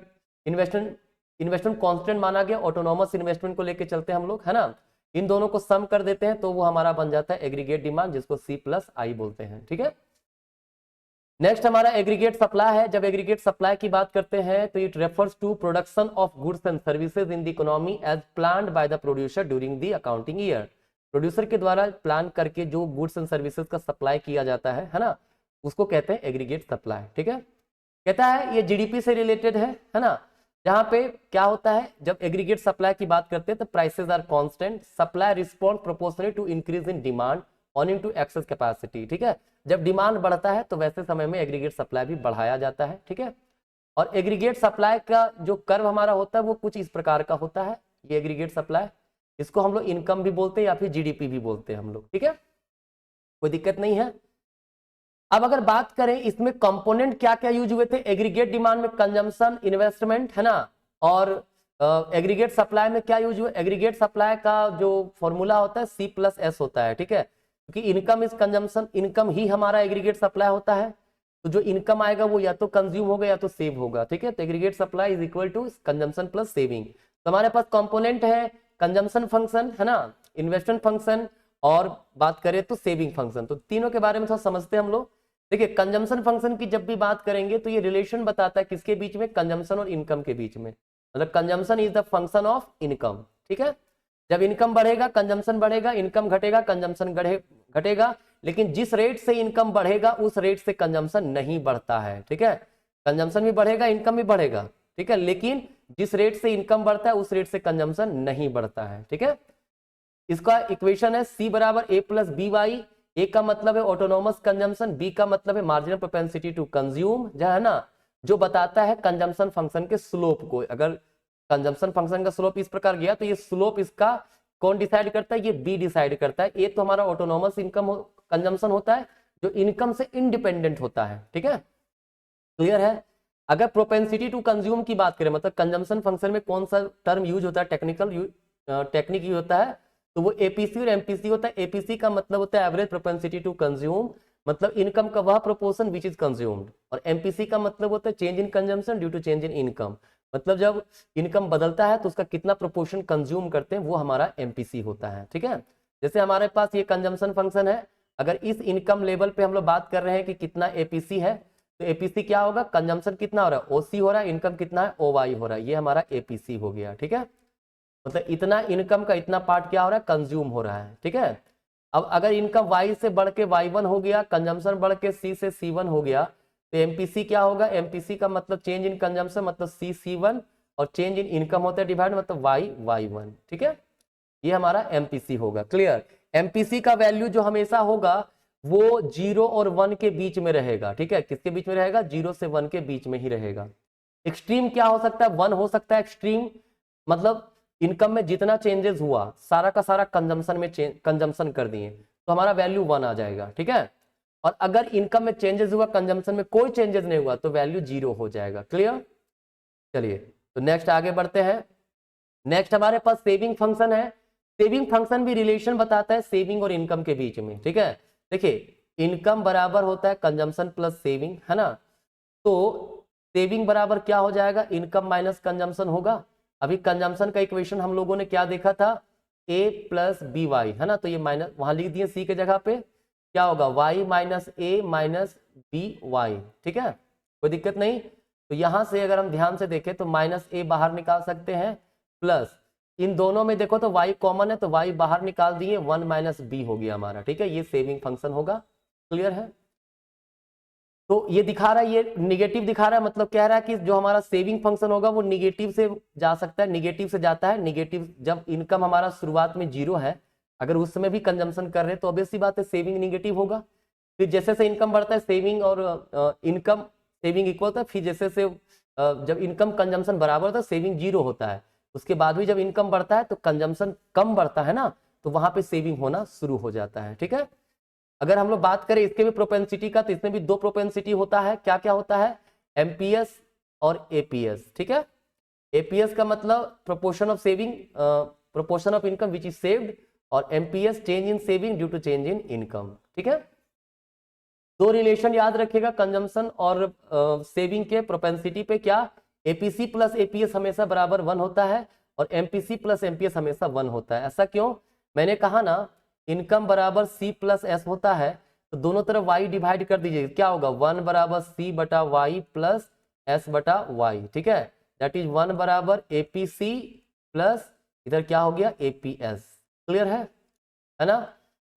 इन्वेस्टमेंट कांस्टेंट माना गया, ऑटोनोमस इन्वेस्टमेंट को लेके चलते हैं हम लोग, है ना। इन दोनों को सम कर देते हैं तो वो हमारा बन जाता है एग्रीगेट डिमांड, जिसको सी प्लस आई बोलते हैं, ठीक है। नेक्स्ट हमारा एग्रीगेट सप्लाई है। जब एग्रीगेट सप्लाई की बात करते हैं तो it refers to production of goods and services in the economy as planned by the producer during the accounting year. Producer के द्वारा प्लान करके जो गुड्स एंड सर्विसेज का सप्लाई किया जाता है ना, उसको कहते हैं एग्रीगेट सप्लाई, ठीक है। कहता है ये जीडीपी से रिलेटेड है ना। जहां पे क्या होता है, जब एग्रीगेट सप्लाई की बात करते हैं तो prices are constant, supply respond proportionally to increase in demand on in to excess capacity, ठीक है। जब डिमांड बढ़ता है तो वैसे समय में एग्रीगेट सप्लाई भी बढ़ाया जाता है, ठीक है। और एग्रीगेट सप्लाई का जो कर्व हमारा होता है वो कुछ इस प्रकार का होता है। ये एग्रीगेट सप्लाई, इसको हम लोग इनकम भी बोलते हैं या फिर जीडीपी भी बोलते हैं हम लोग, ठीक है, कोई दिक्कत नहीं है। अब अगर बात करें इसमें कंपोनेंट क्या क्या यूज हुए थे एग्रीगेट डिमांड में, कंजम्पशन, इन्वेस्टमेंट, है ना, और एग्रीगेट सप्लाई में क्या यूज हुआ। एग्रीगेट सप्लाई का जो फॉर्मूला होता है सी प्लस एस होता है, ठीक है, क्योंकि इनकम इज कंजम्पशन, इनकम ही हमारा एग्रीगेट सप्लाई होता है। तो जो इनकम आएगा वो या तो कंज्यूम होगा या तो सेव होगा, ठीक है। तो aggregate supply is equal to consumption plus saving. तो हमारे पास कंपोनेंट है कंजम्पशन फंक्शन, है ना, इन्वेस्टमेंट फंक्शन, और बात करें तो सेविंग फंक्शन। तो तीनों के बारे में थोड़ा समझते हैं हम लोग। देखिए कंजम्पशन फंक्शन की जब भी बात करेंगे तो ये रिलेशन बताता है किसके बीच में, कंजम्पशन और इनकम के बीच में। मतलब consumption is the function of income, ठीक है। जब इनकम बढ़ेगा कंजम्पशन बढ़ेगा, इनकम घटेगा कंजम्पशन घटेगा, लेकिन जिस रेट से इनकम बढ़ेगा उस रेट से कंजम्पशन नहीं बढ़ता है, ठीक है। कंजम्पशन भी बढ़ेगा, इनकम भी बढ़ेगा, ठीक है, लेकिन जिस रेट से इनकम बढ़ता है उस रेट से कंजम्पशन नहीं बढ़ता है, ठीक है। इसका इक्वेशन है सी बराबर ए प्लस बी वाई। ए का मतलब है ऑटोनोमस कंजम्पशन, बी का मतलब है मार्जिनल प्रोपेंसिटी टू कंज्यूम, जो है ना, जो बताता है कंजम्पशन फंक्शन के स्लोप को। अगर कंजम्पशन फंक्शन का स्लोप इस प्रकार गया तो ये स्लोप इसका कौन डिसाइड करता है, ये बी डिसाइड करता है। ए तो हमारा ऑटोनोमस इनकम कंजम्पशन होता है जो इनकम से इंडिपेंडेंट होता है, ठीक है, क्लियर है। अगर प्रोपेंसिटी टू कंज्यूम की बात करें, मतलब कंजम्पशन फंक्शन में कौन सा टर्म यूज होता है, टेक्निक यूज होता है, तो वो एपीसी और एमपीसी होता है। एपीसी का मतलब होता है एवरेज प्रोपेंसिटी टू कंज्यूम, मतलब इनकम का वह प्रोपोर्शन विच इज कंज्यूम्ड, और एमपीसी का मतलब होता है change in consumption due to change in income, मतलब जब इनकम बदलता है तो उसका कितना प्रोपोर्शन कंज्यूम करते हैं वो हमारा एमपीसी होता है, ठीक है। जैसे हमारे पास ये कंजम्पशन फंक्शन है, अगर इस इनकम लेवल पे हम लोग बात कर रहे हैं कि कितना एपीसी है, तो एपीसी क्या होगा, कंजम्पशन कितना हो रहा है, ओसी हो रहा है, इनकम कितना है, ओवाई हो रहा है, ये हमारा एपीसी हो गया, ठीक है। मतलब इतना इनकम का इतना पार्ट क्या हो रहा है, कंज्यूम हो रहा है, ठीक है। अब अगर इनकम वाई से बढ़ के वाई1 हो गया, कंजम्पशन बढ़ के सी से सी1 हो गया, तो एमपीसी क्या होगा, एमपीसी का मतलब चेंज इन कंजम्पशन मतलब सी सी1, और चेंज इन इनकम होता है डिवाइड मतलब वाई वाई1, ठीक है। ये हमारा एमपीसी होगा, क्लियर। एमपीसी का वैल्यू जो हमेशा होगा वो 0 और 1 के बीच में रहेगा, ठीक है। किसके बीच में रहेगा, 0 से 1 के बीच में ही रहेगा। एक्सट्रीम क्या हो सकता है, 1 हो सकता है एक्सट्रीम, मतलब इनकम में जितना चेंजेस हुआ सारा का सारा कंजम्पशन में कंजम्पशन कर दिए तो हमारा वैल्यू 1 आ जाएगा, ठीक है। और अगर इनकम में चेंजेस हुआ कंजम्पशन में कोई चेंजेस नहीं हुआ तो वैल्यू 0 हो जाएगा, क्लियर। चलिए तो नेक्स्ट आगे बढ़ते हैं। नेक्स्ट हमारे पास सेविंग फंक्शन है। सेविंग फंक्शन भी रिलेशन बताता है सेविंग और इनकम के बीच में, ठीक है। देखिए इनकम बराबर होता है कंजम्पशन प्लस सेविंग, है ना। तो सेविंग बराबर क्या हो जाएगा, इनकम माइनस कंजम्पशन होगा। अभी कंजम्पशन का इक्वेशन हम लोगों ने क्या देखा था, a प्लस बी वाई, है ना। तो ये माइनस वहां लिख दिए सी के जगह पे, क्या होगा y माइनस ए माइनस बी वाई, ठीक है, कोई दिक्कत नहीं। तो यहां से अगर हम ध्यान से देखें तो माइनस ए बाहर निकाल सकते हैं, प्लस इन दोनों में देखो तो y कॉमन है तो y बाहर निकाल दिए, 1 माइनस बी हो गया हमारा, ठीक है। ये सेविंग फंक्शन होगा, क्लियर है। तो ये दिखा रहा है, ये निगेटिव दिखा रहा है, मतलब कह रहा है कि जो हमारा सेविंग फंक्शन होगा वो निगेटिव से जा सकता है, निगेटिव से जाता है। निगेटिव जब इनकम हमारा शुरुआत में 0 है, अगर उस समय भी कंजम्पशन कर रहे हैं तो ऑब्वियस सी बात है सेविंग निगेटिव होगा। फिर जैसे से इनकम बढ़ता है सेविंग और इनकम सेविंग इक्वल होता है, फिर जैसे से जब इनकम कंजम्पशन बराबर होता है सेविंग 0 होता है। उसके बाद भी जब इनकम बढ़ता है तो कंजम्पशन कम बढ़ता है ना, तो वहां पे सेविंग होना शुरू हो जाता है, ठीक है। अगर हम लोग बात करें इसके भी प्रोपेंसिटी का, तो इसमें भी 2 प्रोपेंसिटी होता है। क्या क्या होता है, एमपीएस और एपीएस, ठीक है। एपीएस का मतलब proportion of saving, proportion of income which is saved, और MPS change in saving due to change in income, ठीक है। 2 रिलेशन याद रखिएगा कंजम्पशन और सेविंग के प्रोपेंसिटी पे, क्या एपीसी प्लस एपीएस हमेशा बराबर 1 होता है और एमपीसी प्लस एमपीएस हमेशा 1 होता है। ऐसा क्यों, मैंने कहा ना इनकम बराबर सी प्लस एस होता है, तो दोनों तरफ वाई डिवाइड कर दीजिए, क्या होगा 1 बराबर सी बटा वाई प्लस एस बटा वाई, ठीक है। दैट इज 1 बराबर एपीसी प्लस इधर क्या हो गया एपीएस, क्लियर है ना।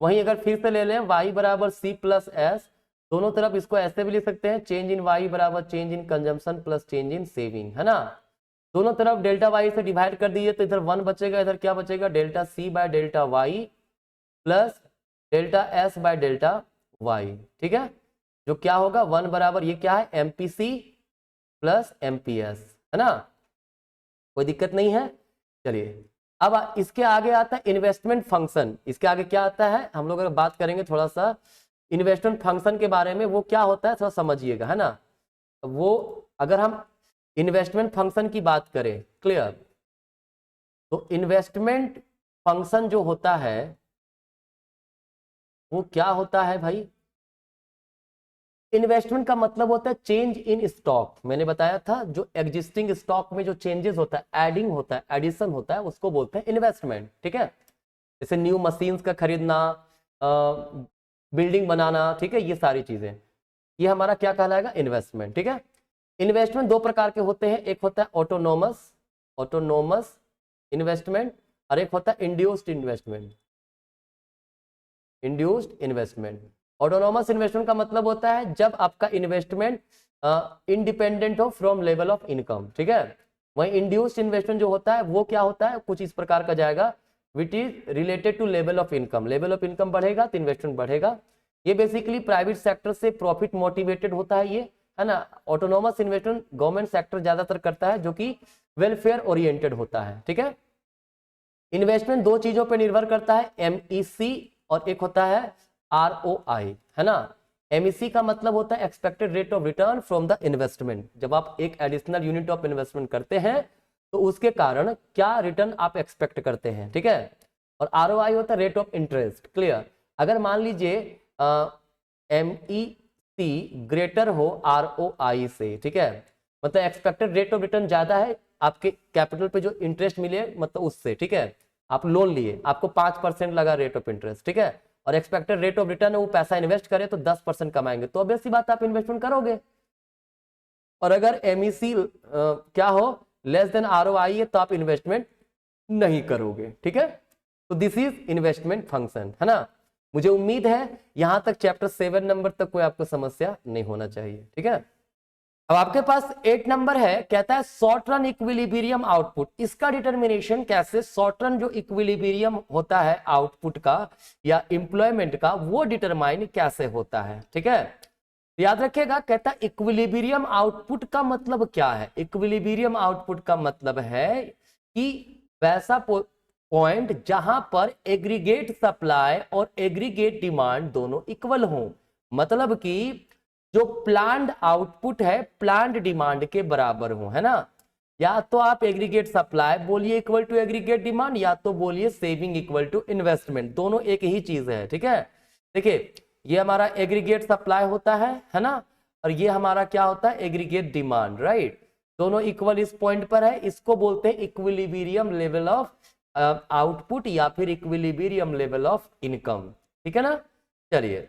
वहीं अगर फिर से ले लें y बराबर सी प्लस एस, दोनों तरफ इसको ऐसे भी लिख सकते हैं, चेंज इन y बराबर change in consumption plus change in saving, है ना। दोनों तरफ डेल्टा y से डिवाइड कर दीजिए तो इधर 1 बचेगा, इधर क्या बचेगा delta c by delta y plus delta s by delta y, ठीक है। जो क्या होगा 1 बराबर ये क्या है एमपीसी प्लस एमपीएस, है ना, कोई दिक्कत नहीं है। चलिए अब इसके आगे आता है इन्वेस्टमेंट फंक्शन। इसके आगे क्या आता है, हम लोग अगर बात करेंगे थोड़ा सा इन्वेस्टमेंट फंक्शन के बारे में, वो क्या होता है थोड़ा समझिएगा, है ना। वो अगर हम इन्वेस्टमेंट फंक्शन की बात करें, क्लियर, तो इन्वेस्टमेंट फंक्शन जो होता है वो क्या होता है भाई, इन्वेस्टमेंट का मतलब होता है चेंज इन स्टॉक। मैंने बताया था जो एग्जिस्टिंग स्टॉक में जो चेंजेस होता है, एडिंग होता है, एडिशन होता है, उसको बोलते हैं इन्वेस्टमेंट, ठीक है। जैसे न्यू मशीन्स का खरीदना, बिल्डिंग बनाना, ठीक है, ये सारी चीजें, ये हमारा क्या कहलाएगा इन्वेस्टमेंट, ठीक है। इन्वेस्टमेंट 2 प्रकार के होते हैं, एक होता है ऑटोनोमस इन्वेस्टमेंट और एक होता है इंड्यूस्ड इन्वेस्टमेंट। ऑटोनोमस इन्वेस्टमेंट का मतलब होता है जब आपका इन्वेस्टमेंट इंडिपेंडेंट हो फ्रॉम लेवल ऑफ इनकम, ठीक है। वहीं इंड्यूस्ड इन्वेस्टमेंट जो होता है वो क्या होता है, कुछ इस प्रकार का जाएगा, which is related to level of income. Level of income बढ़ेगा तो इन्वेस्टमेंट बढ़ेगा। ये बेसिकली प्राइवेट सेक्टर से प्रॉफिट मोटिवेटेड होता है, ये है ना। ऑटोनोमस इन्वेस्टमेंट गवर्नमेंट सेक्टर ज्यादातर करता है, जो कि वेलफेयर ओरिएंटेड होता है, ठीक है। इन्वेस्टमेंट 2 चीजों पर निर्भर करता है, एमईसी और एक होता है ROI, है ना। एमईसी का मतलब होता है expected rate of return from the investment. जब आप एक एडिशनल यूनिट ऑफ इन्वेस्टमेंट करते हैं तो उसके कारण क्या रिटर्न आप एक्सपेक्ट करते हैं, ठीक है। और ROI होता है रेट ऑफ इंटरेस्ट, क्लियर। अगर मान लीजिए MEC ग्रेटर हो ROI से, ठीक है, मतलब एक्सपेक्टेड रेट ऑफ रिटर्न ज्यादा है आपके कैपिटल पे जो इंटरेस्ट मिले, मतलब उससे, ठीक है। आप लोन लिए, आपको 5% लगा रेट ऑफ इंटरेस्ट, ठीक है, और एक्सपेक्टेड रेट ऑफ रिटर्न है वो पैसा इन्वेस्ट करे तो 10% कमाएंगे, तो ऑब्वियस सी बात आप इन्वेस्टमेंट करोगे। और अगर एमईसी क्या हो लेस देन ROI है तो आप इन्वेस्टमेंट नहीं करोगे, ठीक है। तो दिस इज इन्वेस्टमेंट फंक्शन, है ना। मुझे उम्मीद है यहां तक चैप्टर 7 नंबर तक कोई आपको समस्या नहीं होना चाहिए, ठीक है। अब आपके पास 8 नंबर है, कहता है शॉर्ट रन इक्विलिब्रियम आउटपुट। इसका डिटर्मिनेशन कैसे, शॉर्ट रन जो इक्विलिब्रियम होता है आउटपुट का या एम्प्लॉयमेंट का, वो डिटरमाइन कैसे होता है, ठीक है। याद रखिएगा, कहता है इक्विलिब्रियम आउटपुट का मतलब क्या है। इक्विलिब्रियम आउटपुट का मतलब है कि वैसा पॉइंट जहां पर एग्रीगेट सप्लाई और एग्रीगेट डिमांड दोनों इक्वल हो, मतलब कि जो प्लान्ड आउटपुट है प्लान्ड डिमांड के बराबर हो, है ना। या तो आप एग्रीगेट सप्लाई बोलिए इक्वल टू एग्रीगेट डिमांड, या तो बोलिए सेविंग इक्वल टू इन्वेस्टमेंट, दोनों एक ही चीज है। ठीक है, देखिए ये हमारा एग्रीगेट सप्लाई होता है ना, और ये हमारा क्या होता है, एग्रीगेट डिमांड, राइट। दोनों इक्वल इस पॉइंट पर है, इसको बोलते हैं इक्विलिब्रियम लेवल ऑफ आउटपुट या फिर इक्विलिब्रियम लेवल ऑफ इनकम। ठीक है ना। चलिए,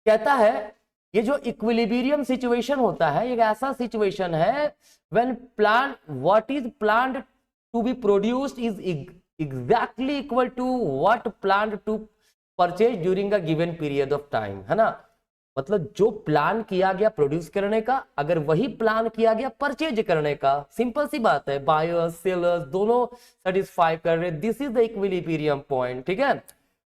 कहता है ये जो इक्विलिब्रियम सिचुएशन होता है, एक ऐसा सिचुएशन है when planned what is planned to be produced is exactly equal to what planned to purchase during a given period of time, है ना। मतलब जो प्लान किया गया प्रोड्यूस करने का, अगर वही प्लान किया गया परचेज करने का, सिंपल सी बात है, बायर्स सेलर्स दोनों सेटिस्फाई कर रहे, this is the equilibrium point. ठीक है,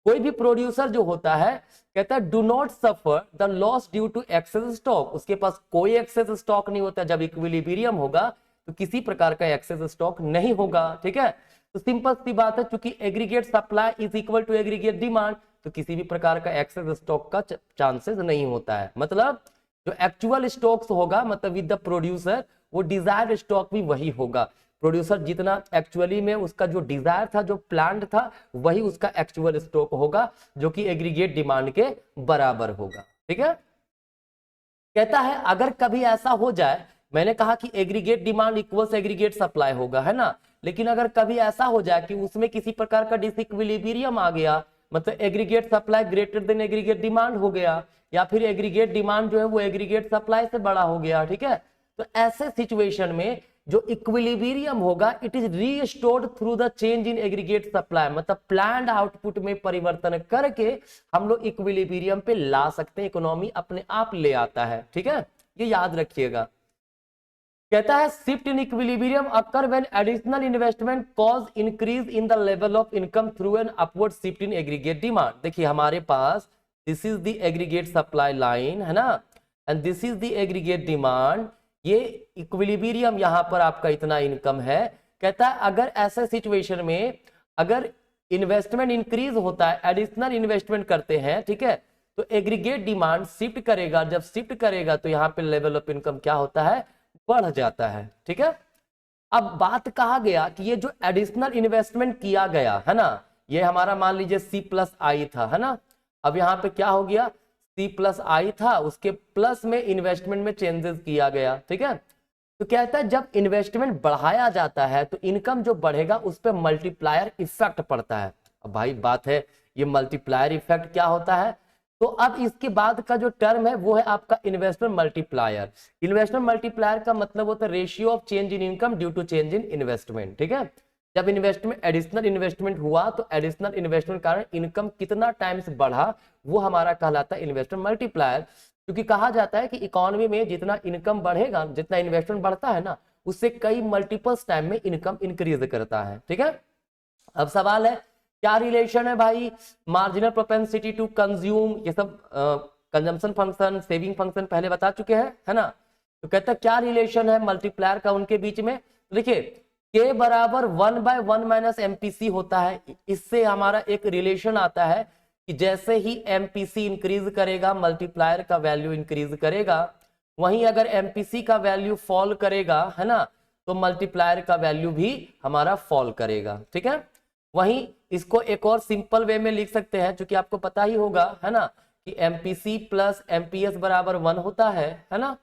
कोई भी प्रोड्यूसर जो होता है कहता है do not suffer the loss due to excess stock, उसके पास कोई एक्सेस स्टॉक नहीं होता। जब इक्विलिब्रियम होगा तो किसी प्रकार का एक्सेस स्टॉक नहीं होगा। ठीक है, तो सिंपल सी बात है, क्योंकि aggregate supply is equal to aggregate demand, तो किसी भी प्रकार का एक्सेस स्टॉक का चांसेस नहीं होता है। मतलब जो एक्चुअल स्टॉक्स होगा, मतलब विद द प्रोड्यूसर, वो डिजायर्ड स्टॉक भी वही होगा। प्रोड्यूसर जितना एक्चुअली में उसका जो डिजायर था, जो प्लान था, वही उसका एक्चुअल स्टॉक होगा, जो कि एग्रीगेट डिमांड के बराबर होगा। ठीक है, कहता है अगर कभी ऐसा हो जाए, मैंने कहा कि aggregate demand equals aggregate supply होगा, है ना, लेकिन अगर कभी ऐसा हो जाए कि उसमें किसी प्रकार का डिसइक्विलिब्रियम आ गया, मतलब aggregate supply greater than aggregate demand हो गया, या फिर एग्रीगेट डिमांड जो है वो एग्रीगेट सप्लाई से बड़ा हो गया। ठीक है, तो ऐसे सिचुएशन में जो इक्विलिब्रियम होगा it is restored through the change in aggregate supply, मतलब प्लान्ड आउटपुट में परिवर्तन करके हम लोग इक्विलिब्रियम पे ला सकते हैं, इकोनॉमी अपने आप ले आता है। ठीक है, ये याद रखिएगा। कहता है shift in equilibrium occur when additional investment cause increase in the level of income through an upward shift in aggregate demand. देखिए हमारे पास this is the aggregate supply line, है ना, and this is the aggregate demand, ये इक्विलिब्रियम यहां पर आपका इतना इनकम है। कहता है अगर ऐसे सिचुएशन में अगर इन्वेस्टमेंट इंक्रीज होता है, एडिशनल इन्वेस्टमेंट करते हैं, ठीक है, तो एग्रीगेट डिमांड शिफ्ट करेगा, जब शिफ्ट करेगा तो यहाँ पे लेवल ऑफ इनकम क्या होता है, बढ़ जाता है। ठीक है, अब बात कहा गया कि ये जो एडिशनल इन्वेस्टमेंट किया गया है ना, ये हमारा मान लीजिए C+I था, है ना, अब यहाँ पे क्या हो गया, C+I था, उसके प्लस में इन्वेस्टमेंट में चेंजेस किया गया। ठीक है, तो कहता है जब इन्वेस्टमेंट बढ़ाया जाता है तो इनकम जो बढ़ेगा उस पर मल्टीप्लायर इफेक्ट पड़ता है। अब भाई बात है, ये मल्टीप्लायर इफेक्ट क्या होता है, तो अब इसके बाद का जो टर्म है वो है आपका इन्वेस्टमेंट मल्टीप्लायर। इन्वेस्टमेंट मल्टीप्लायर का मतलब होता है ratio of change in income due to change in investment. ठीक है, जब इन्वेस्टमेंट एडिशनल इन्वेस्टमेंट हुआ तो एडिशनल इन्वेस्टमेंट कारण इनकम कितना टाइम्स बढ़ा, वो हमारा कहलाता है इन्वेस्टमेंट मल्टीप्लायर। क्योंकि कहा जाता है कि इकोनॉमी में जितना इनकम बढ़ेगा, जितना इन्वेस्टमेंट बढ़ता है ना, उससे कई मल्टीपल्स टाइम में इनकम इंक्रीज करता है। ठीक है, अब सवाल है क्या रिलेशन है भाई, मार्जिनल प्रोपेंसिटी टू कंज्यूम, ये सब कंजम्पशन फंक्शन, सेविंग फंक्शन पहले बता चुके हैं, है ना। तो कहता है क्या रिलेशन है मल्टीप्लायर का उनके बीच में। तो देखिए K बराबर 1/1 माइनस MPC होता है, इससे हमारा एक रिलेशन आता है कि जैसे ही MPC इंक्रीज करेगा मल्टीप्लायर का वैल्यू इंक्रीज करेगा, वहीं अगर MPC का वैल्यू फॉल करेगा, है ना, तो मल्टीप्लायर का वैल्यू भी हमारा फॉल करेगा। ठीक है, वहीं इसको एक और सिंपल वे में लिख सकते हैं, क्योंकि आपको पता ही होगा, है ना, कि MPC प्लस MPS बराबर 1 होता है ना,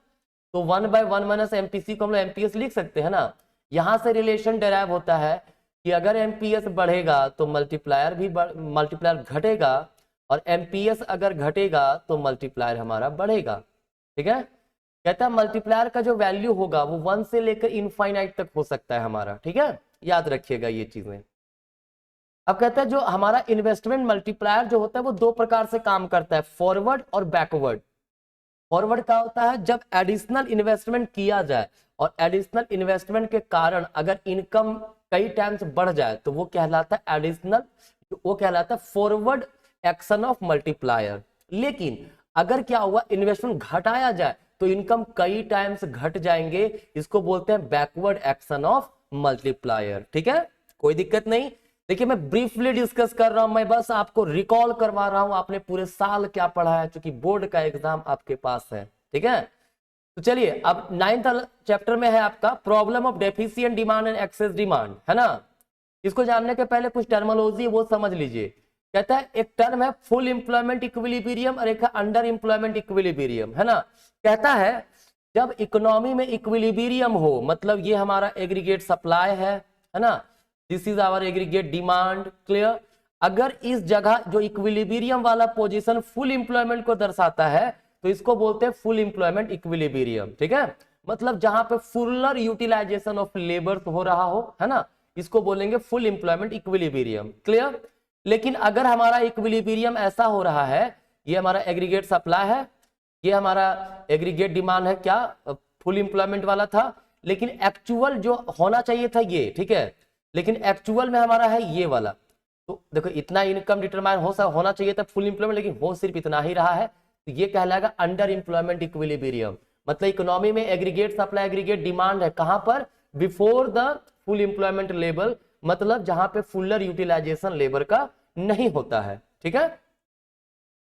तो 1/1 माइनस MPC को हम लोग MPS लिख सकते हैं ना। यहां से रिलेशन डेराइव होता है कि अगर MPS बढ़ेगा तो मल्टीप्लायर भी मल्टीप्लायर घटेगा, और MPS अगर घटेगा तो मल्टीप्लायर हमारा बढ़ेगा। ठीक है, कहता है मल्टीप्लायर का जो वैल्यू होगा वो 1 से लेकर इनफाइनाइट तक हो सकता है हमारा। ठीक है, याद रखिएगा ये चीजें। अब कहता है जो हमारा इन्वेस्टमेंट मल्टीप्लायर जो होता है वो दो प्रकार से काम करता है, फॉरवर्ड और बैकवर्ड। फॉरवर्ड क्या होता है, जब एडिशनल इन्वेस्टमेंट किया जाए और एडिशनल इन्वेस्टमेंट के कारण अगर इनकम कई टाइम्स बढ़ जाए तो वो कहलाता है एडिशनल, वो कहलाता है फॉरवर्ड एक्शन ऑफ मल्टीप्लायर। लेकिन अगर क्या हुआ, इन्वेस्टमेंट घटाया जाए तो इनकम कई टाइम्स घट जाएंगे, इसको बोलते हैं बैकवर्ड एक्शन ऑफ मल्टीप्लायर। ठीक है, कोई दिक्कत नहीं। देखिए मैं ब्रीफली डिस्कस कर रहा हूं, मैं बस आपको रिकॉल करवा रहा हूं आपने पूरे साल क्या पढ़ा है, क्योंकि बोर्ड का एग्जाम आपके पास है। ठीक है, तो चलिए अब 9th चैप्टर में है आपका problem of deficient demand and excess demand, है ना। इसको जानने के पहले कुछ टर्मिनोलॉजी वो समझ लीजिए। कहता है एक टर्म है फुल एम्प्लॉयमेंट इक्विलिब्रियम और एक है अंडर एम्प्लॉयमेंट इक्विलिब्रियम, है ना। कहता है जब इकोनॉमी में इक्विलिब्रियम हो, मतलब ये हमारा एग्रीगेट सप्लाई है ना, this is our aggregate demand, clear. अगर इस जगह जो इक्विलिब्रियम वाला पोजीशन फुल एम्प्लॉयमेंट को दर्शाता है तो इसको बोलते हैं फुल एम्प्लॉयमेंट इक्विलिब्रियम, ठीक है। मतलब जहां पे फुलर यूटिलाइजेशन ऑफ लेबर हो रहा हो, है ना, इसको बोलेंगे फुल एम्प्लॉयमेंट इक्विलिब्रियम, क्लियर। लेकिन अगर हमारा इक्विलिब्रियम ऐसा हो रहा है, ये हमारा एग्रीगेट सप्लाई है, ये हमारा एग्रीगेट डिमांड है, क्या फुल एम्प्लॉयमेंट वाला था, लेकिन एक्चुअल जो होना चाहिए था ये, ठीक है, लेकिन एक्चुअल में हमारा है ये वाला। तो देखो इतना इनकम डिटरमाइन होना चाहिए था फुल एम्प्लॉयमेंट, लेकिन हो सिर्फ इतना ही रहा है, तो ये कहलाएगा अंडर एम्प्लॉयमेंट इक्विलिब्रियम। मतलब इकोनॉमी में एग्रीगेट सप्लाई एग्रीगेट डिमांड है, कहां पर, before the full employment level, मतलब जहां पे फुलर यूटिलाइजेशन लेबर का नहीं होता है, ठीक है।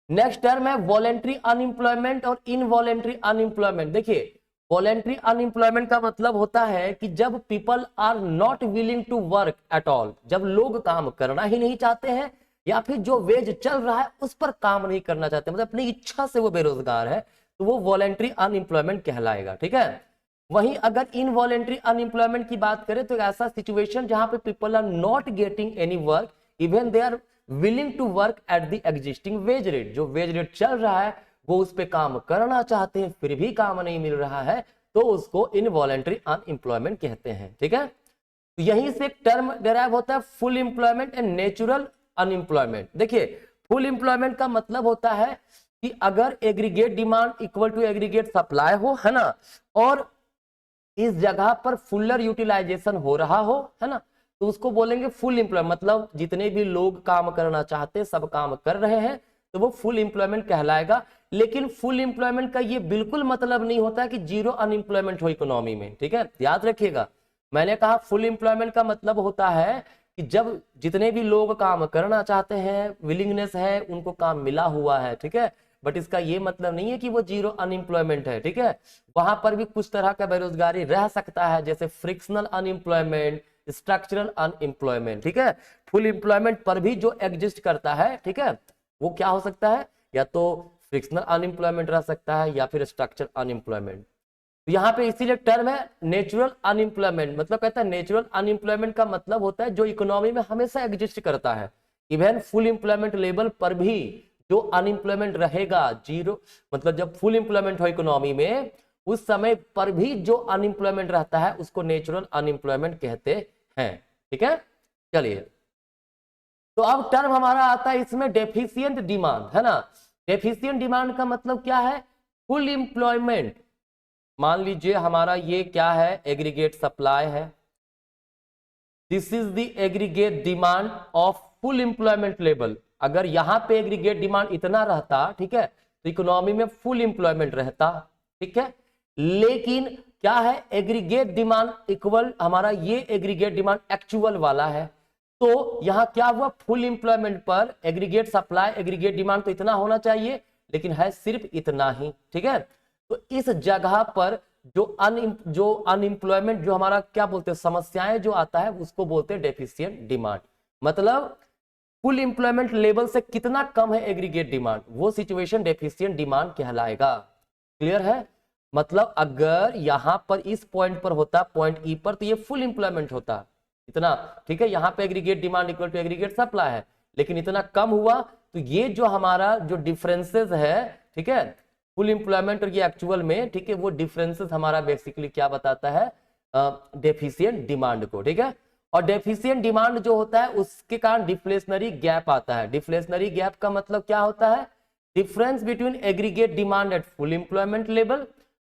नेक्स्ट टर्म है वॉलेंट्री अनएम्प्लॉयमेंट और इनवॉलेंट्री अनएम्प्लॉयमेंट। देखिए वॉलेंट्री अनएम्प्लॉयमेंट का मतलब होता है कि जब people are not willing to work at all, जब लोग काम करना ही नहीं चाहते हैं, या फिर जो वेज चल रहा है उस पर काम नहीं करना चाहते, मतलब अपनी इच्छा से वो बेरोजगार है, तो वो वॉलेंट्री अनएम्प्लॉयमेंट कहलाएगा, ठीक है। वहीं अगर इनवॉलेंट्री अनएम्प्लॉयमेंट की बात करें तो ऐसा सिचुएशन जहां पे people are not getting any work even they are willing to work at the existing wage rate, जो वेज रेट चल रहा है वो उस पे काम करना चाहते हैं फिर भी काम नहीं मिल रहा है, तो उसको इनवॉलेंट्री अनएम्प्लॉयमेंट कहते हैं, ठीक है। तो यहीं से एक टर्म डेराइव होता है full employment and natural unemployment. देखिए फुल एम्प्लॉयमेंट का मतलब होता है कि अगर aggregate demand equal to aggregate supply हो, है ना, और इस जगह पर फुलर यूटिलाइजेशन हो रहा हो, है ना, तो उसको बोलेंगे फुल एम्प्लॉयमेंट। मतलब जितने भी लोग काम करना चाहते सब काम कर रहे हैं, तो वो फुल एम्प्लॉयमेंट कहलाएगा। लेकिन फुल एम्प्लॉयमेंट का ये बिल्कुल मतलब नहीं होता कि जीरो अनएम्प्लॉयमेंट हो इकोनॉमी में, ठीक है, याद रखिएगा। मैंने कहा फुल एम्प्लॉयमेंट का मतलब होता है कि जब जितने भी लोग काम करना चाहते हैं, विलिंगनेस है, उनको काम मिला हुआ है, ठीक है, बट इसका ये मतलब नहीं है कि वो जीरो अनएम्प्लॉयमेंट है, ठीक है। वहां पर भी कुछ तरह का बेरोजगारी रह सकता है, जैसे फ्रिक्शनल अनएम्प्लॉयमेंट, स्ट्रक्चरल अनएम्प्लॉयमेंट, ठीक है। फुल एम्प्लॉयमेंट पर भी जो एग्जिस्ट करता है, ठीक है, वो क्या हो सकता है, या तो फ्रिक्शनल अनएम्प्लॉयमेंट रह सकता है या फिर स्ट्रक्चरल अनएम्प्लॉयमेंट। तो यहाँ पे इसीलिए टर्म है नेचुरल अनएम्प्लॉयमेंट। मतलब कहता है नेचुरल अनएम्प्लॉयमेंट का मतलब होता है जो इकोनॉमी में हमेशा एग्जिस्ट करता है, इवन फुल एम्प्लॉयमेंट लेवल पर भी जो अनएम्प्लॉयमेंट रहेगा जीरो, मतलब जब फुल एम्प्लॉयमेंट हो इकोनॉमी में उस समय पर भी जो अनएम्प्लॉयमेंट रहता है उसको नेचुरल अनएम्प्लॉयमेंट कहते हैं, ठीक है। चलिए तो अब टर्म हमारा आता है इसमें डेफिशिएंट डिमांड, है ना। डेफिशिएंट डिमांड का मतलब क्या है, फुल एम्प्लॉयमेंट। मान लीजिए हमारा ये क्या है, एग्रीगेट सप्लाई है, this is the aggregate demand of full employment level. अगर यहां पे एग्रीगेट डिमांड इतना रहता, ठीक है, तो इकोनॉमी में फुल एम्प्लॉयमेंट रहता, ठीक है। लेकिन क्या है, एग्रीगेट डिमांड इक्वल, हमारा ये एग्रीगेट डिमांड एक्चुअल वाला है, तो यहां क्या हुआ, फुल एम्प्लॉयमेंट पर एग्रीगेट सप्लाई एग्रीगेट डिमांड तो इतना होना चाहिए, लेकिन है सिर्फ इतना ही, ठीक है। तो इस जगह पर जो अनएम्प्लॉयमेंट जो हमारा क्या बोलते हैं समस्याएं जो आता है उसको बोलते हैं डेफिशिएंट डिमांड। मतलब फुल एम्प्लॉयमेंट लेवल से कितना कम है एग्रीगेट डिमांड, वो सिचुएशन डेफिशिएंट डिमांड कहलाएगा। क्लियर है, मतलब अगर यहां पर इस पॉइंट पर होता, पॉइंट ई पर, तो ये फुल एम्प्लॉयमेंट होता इतना, ठीक है। यहाँ पे aggregate demand equal to aggregate supply है, लेकिन इतना कम हुआ, तो ये जो हमारा जो डिफरेंसेस है, ठीक है, फुल एम्प्लॉयमेंट और ये एक्चुअल में, ठीक है, वो डिफरेंसेस हमारा बेसिकली क्या बताता है, डेफिशिएंट डिमांड को, ठीक है। और डेफिशिएंट डिमांड जो होता है उसके कारण डिफ्लेशनरी गैप आता है। डिफ्लेशनरी गैप का मतलब क्या होता है, difference between aggregate demand at full employment level.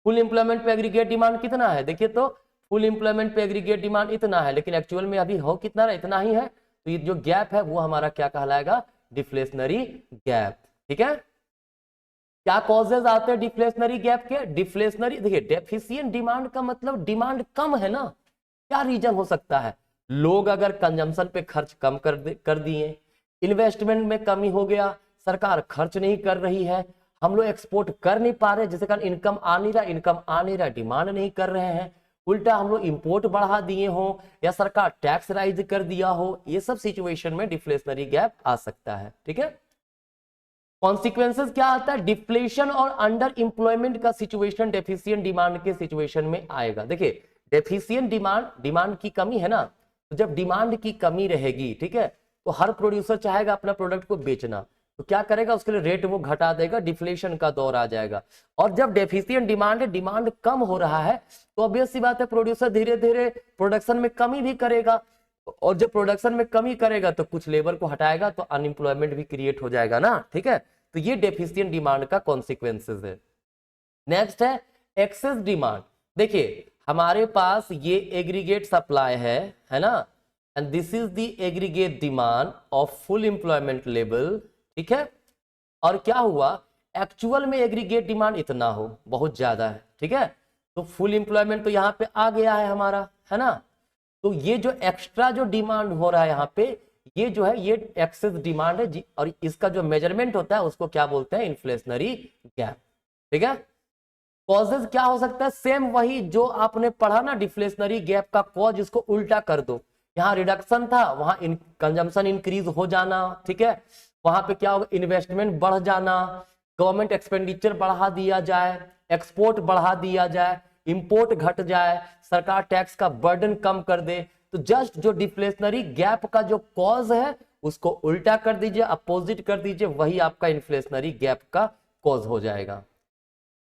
Full employment पे एग्रीगेट डिमांड कितना है, देखिए तो फुल एम्प्लॉयमेंट पे एग्रीगेट डिमांड इतना है, लेकिन एक्चुअल में अभी हो कितना है, इतना ही है, तो ये जो गैप है वो हमारा क्या कहलाएगा, डिफ्लेशनरी गैप, ठीक है। क्या कॉजेज आते हैं डिफ्लेशनरी गैप के, डिफ्लेशनरी, देखिए डेफिशिएंट डिमांड का मतलब डिमांड कम है ना, क्या रीजन हो सकता है, लोग अगर कंजम्पशन पे खर्च कम कर दिए, इन्वेस्टमेंट में कमी हो गया, सरकार खर्च नहीं कर रही है, हम लोग एक्सपोर्ट कर नहीं पा रहे, जिसके कारण इनकम आ नहीं रहा, डिमांड नहीं कर रहे हैं, उल्टा हम लोग इंपोर्ट बढ़ा दिए हो या सरकार टैक्स राइज कर दिया हो, ये सब सिचुएशन में डिफ्लेशनरी गैप आ सकता है। ठीक है, कॉन्सिक्वेंसेस क्या आता है, डिफ्लेशन और अंडर एम्प्लॉयमेंट का सिचुएशन डेफिशिएंट डिमांड के सिचुएशन में आएगा। देखिए डेफिशिएंट डिमांड की कमी है ना, तो जब डिमांड की कमी रहेगी, ठीक है, तो हर प्रोड्यूसर चाहेगा अपना प्रोडक्ट को बेचना, तो क्या करेगा, उसके लिए रेट वो घटा देगा, डिफ्लेशन का दौर आ जाएगा। और जब डेफिशिएंट डिमांड है, डिमांड कम हो रहा है, तो ऑब्वियस सी बात है प्रोड्यूसर धीरे धीरे प्रोडक्शन में कमी भी करेगा, और जब प्रोडक्शन में कमी करेगा तो कुछ लेबर को हटाएगा, तो अनएम्प्लॉयमेंट भी क्रिएट हो जाएगा ना। ठीक है, तो ये डेफिशिएंट डिमांड का कॉन्सिक्वेंसेस है। नेक्स्ट है एक्सेस डिमांड। देखिए हमारे पास ये एग्रीगेट सप्लाई है ना, and this is the aggregate demand of full employment level. ठीक है, और क्या हुआ, एक्चुअल में एग्रीगेट डिमांड इतना हो, बहुत ज्यादा है। ठीक है, तो फुल एम्प्लॉयमेंट तो यहाँ पे आ गया है हमारा, है ना, तो ये जो एक्स्ट्रा जो डिमांड हो रहा है यहाँ पे, ये जो है ये एक्सेस डिमांड है, और इसका जो मेजरमेंट होता है उसको क्या बोलते हैं, इन्फ्लेशनरी गैप। ठीक है, कॉजेज क्या हो सकता है, सेम वही जो आपने पढ़ा ना, डिफ्लेशनरी गैप का कॉज, इसको उल्टा कर दो, यहाँ रिडक्शन था, वहां कंजम्पशन इंक्रीज हो जाना। ठीक है, वहां पे क्या होगा, इन्वेस्टमेंट बढ़ जाना, गवर्नमेंट एक्सपेंडिचर बढ़ा दिया जाए, एक्सपोर्ट बढ़ा दिया जाए, इंपोर्ट घट जाए, सरकार टैक्स का बर्डन कम कर दे, तो जस्ट जो डिफ्लेशनरी गैप का जो कॉज है उसको उल्टा कर दीजिए, अपोजिट कर दीजिए, वही आपका इन्फ्लेशनरी गैप का कॉज हो जाएगा।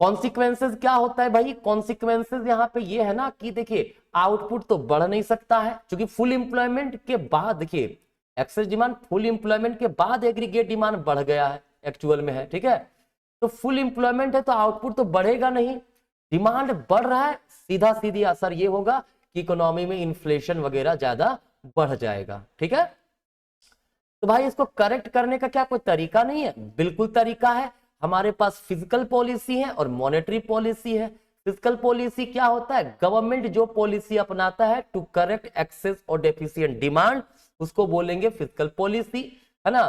कॉन्सिक्वेंसेस क्या होता है भाई, कॉन्सिक्वेंसेस यहाँ पे ये है ना कि देखिए आउटपुट तो बढ़ नहीं सकता है, क्योंकि फुल एम्प्लॉयमेंट के बाद, देखिए एक्सेस डिमांड फुल एम्प्लॉयमेंट के बाद एग्रीगेट डिमांड बढ़ गया है, एक्चुअल में है। ठीक है, तो फुल एम्प्लॉयमेंट है तो आउटपुट तो बढ़ेगा नहीं, डिमांड बढ़ रहा है, सीधा सीधी असर ये होगा कि इकोनॉमी में इन्फ्लेशन वगैरह ज्यादा बढ़ जाएगा। ठीक है, तो भाई इसको करेक्ट करने का क्या कोई तरीका नहीं है, बिल्कुल तरीका है। हमारे पास फिजिकल पॉलिसी है और मॉनेटरी पॉलिसी है। फिजिकल पॉलिसी क्या होता है, गवर्नमेंट जो पॉलिसी अपनाता है टू करेक्ट एक्सेस और डेफिशिएंट डिमांड, उसको बोलेंगे फिजिकल पॉलिसी, है ना।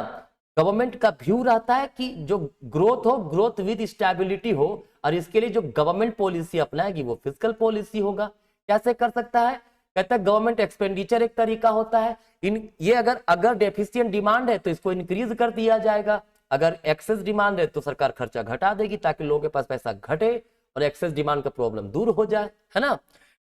गवर्नमेंट का व्यू रहता है कि जो ग्रोथ हो, ग्रोथ विद स्टेबिलिटी हो, और इसके लिए जो गवर्नमेंट पॉलिसी अपनाएगी वो फिजिकल पॉलिसी होगा। कैसे कर सकता है, कहता है गवर्नमेंट एक्सपेंडिचर एक तरीका होता है, ये अगर डेफिशिएंट डिमांड है तो इसको इंक्रीज कर दिया जाएगा, अगर एक्सेस डिमांड है तो सरकार खर्चा घटा देगी ताकि लोगों के पास पैसा घटे और एक्सेस डिमांड का प्रॉब्लम दूर हो जाए, है ना।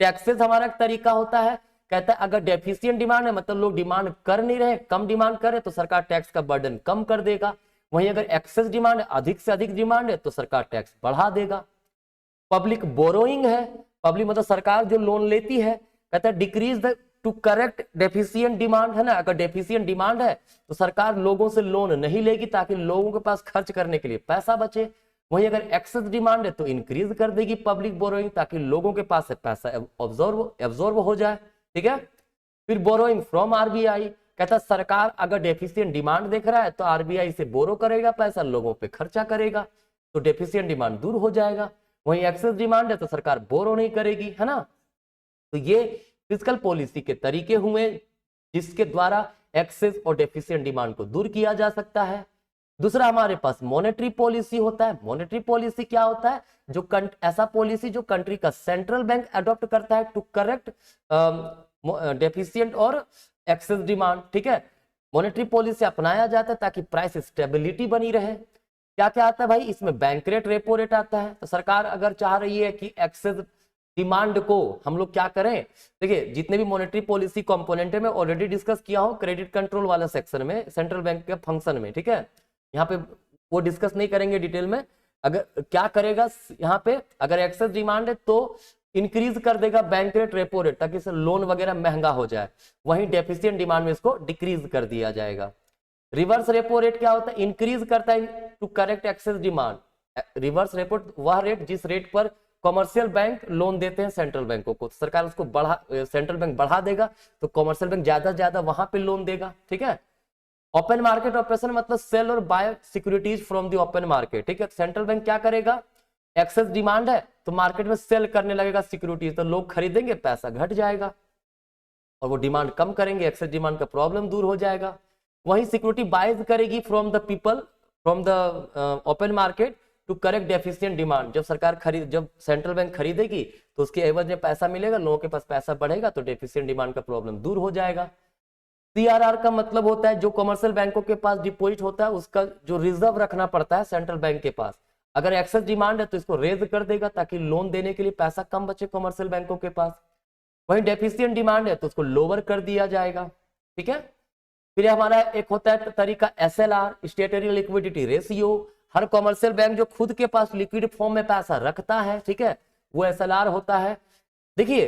टैक्सेस हमारा एक तरीका होता है, कहता है अगर डेफिशिएंट डिमांड है मतलब लोग डिमांड कर नहीं रहे, कम डिमांड करे तो सरकार टैक्स का बर्डन कम कर देगा। वहीं अगर एक्सेस डिमांड है, अधिक से अधिक डिमांड है, तो सरकार टैक्स बढ़ा देगा। पब्लिक बोरोइंग है, पब्लिक मतलब सरकार जो लोन लेती है, कहता है decrease the two correct deficient demand, है ना। अगर डेफिशिएंट डिमांड है तो सरकार लोगों से लोन नहीं लेगी ताकि लोगों के पास खर्च करने के लिए पैसा बचे। वहीं अगर एक्सेस डिमांड है तो इंक्रीज कर देगी पब्लिक बोरोइंग ताकि लोगों के पास पैसा एब्जॉर्ब हो जाए। ठीक है, फिर बोरोइंग फ्रॉम आरबीआई, कहता है सरकार अगर डेफिशिएंट डिमांड देख रहा है तो आरबीआई से बोरो करेगा पैसा, लोगों पे खर्चा करेगा, तो डेफिशिएंट डिमांड दूर हो जाएगा। वहीं एक्सेस डिमांड है तो सरकार बोरो नहीं करेगी, है ना। तो ये फिस्कल पॉलिसी के तरीके हुए जिसके द्वारा एक्सेस और डेफिशिएंट डिमांड को दूर किया जा सकता है। दूसरा हमारे पास मॉनेटरी पॉलिसी होता है। मॉनेटरी पॉलिसी क्या होता है, जो ऐसा पॉलिसी जो कंट्री का सेंट्रल बैंक अडॉप्ट करता है टू करेक्ट डेफिशिएंट और एक्सेस डिमांड। ठीक है, मॉनेटरी पॉलिसी अपनाया जाता है ताकि प्राइस स्टेबिलिटी बनी रहे। क्या क्या आता है भाई, इसमें बैंक रेट, रेपो रेट आता है। तो सरकार अगर चाह रही है कि एक्सेस डिमांड को हम लोग क्या करें, देखिए जितने भी मॉनेटरी पॉलिसी कंपोनेंट है मैं ऑलरेडी डिस्कस किया हूं क्रेडिट कंट्रोल वाला सेक्शन में, सेंट्रल बैंक के फंक्शन में। ठीक है, यहाँ पे वो डिस्कस नहीं करेंगे डिटेल में। अगर क्या करेगा यहाँ पे, अगर एक्सेस डिमांड है तो इंक्रीज कर देगा बैंक रेट, रेपो रेट, ताकि इसे लोन वगैरह महंगा हो जाए। वहीं डेफिशिएंट डिमांड में इसको डिक्रीज कर दिया जाएगा। रिवर्स रेपो रेट क्या होता है, इंक्रीज करता है to correct excess demand. Reverse repo वह रेट जिस रेट पर कॉमर्शियल बैंक लोन देते हैं सेंट्रल बैंकों को, सरकार उसको सेंट्रल बैंक बढ़ा देगा तो कॉमर्शियल बैंक ज्यादा ज्यादा वहां पे लोन देगा। ठीक है, ओपन मार्केट ऑपरेशन मतलब सेल और buy securities from the open market. ठीक है, सेंट्रल बैंक क्या करेगा, एक्सेस डिमांड है तो मार्केट में सेल करने लगेगा सिक्योरिटीज, तो लोग खरीदेंगे, पैसा घट जाएगा और वो डिमांड कम करेंगे, एक्सेस डिमांड का प्रॉब्लम दूर हो जाएगा। वहीं सिक्योरिटी बाइज करेगी from the people from the open market, to correct deficient demand. जब सेंट्रल बैंक खरीदेगी तो उसके एवज में पैसा मिलेगा, लोगों के पास पैसा बढ़ेगा तो डेफिशिएंट डिमांड का प्रॉब्लम दूर हो जाएगा। सीआरआर का मतलब होता है जो कमर्शियल बैंकों के पास डिपॉजिट होता है उसका जो रिजर्व रखना पड़ता है सेंट्रल बैंक के पास, अगर एक्सेस डिमांड है तो इसको रेज कर देगा ताकि लोन देने के लिए पैसा कम बचे कमर्शियल बैंकों के पास। वहीं डेफिशिएंट डिमांड है तो उसको लोअर कर दिया जाएगा, ठीक है। फिर हमारा एक होता है तरीका एसएलआर, स्टेटरी लिक्विडिटी रेशियो। हर कमर्शियल बैंक जो खुद के पास लिक्विड फॉर्म में पैसा रखता है, ठीक है, वो एसएलआर होता है। देखिए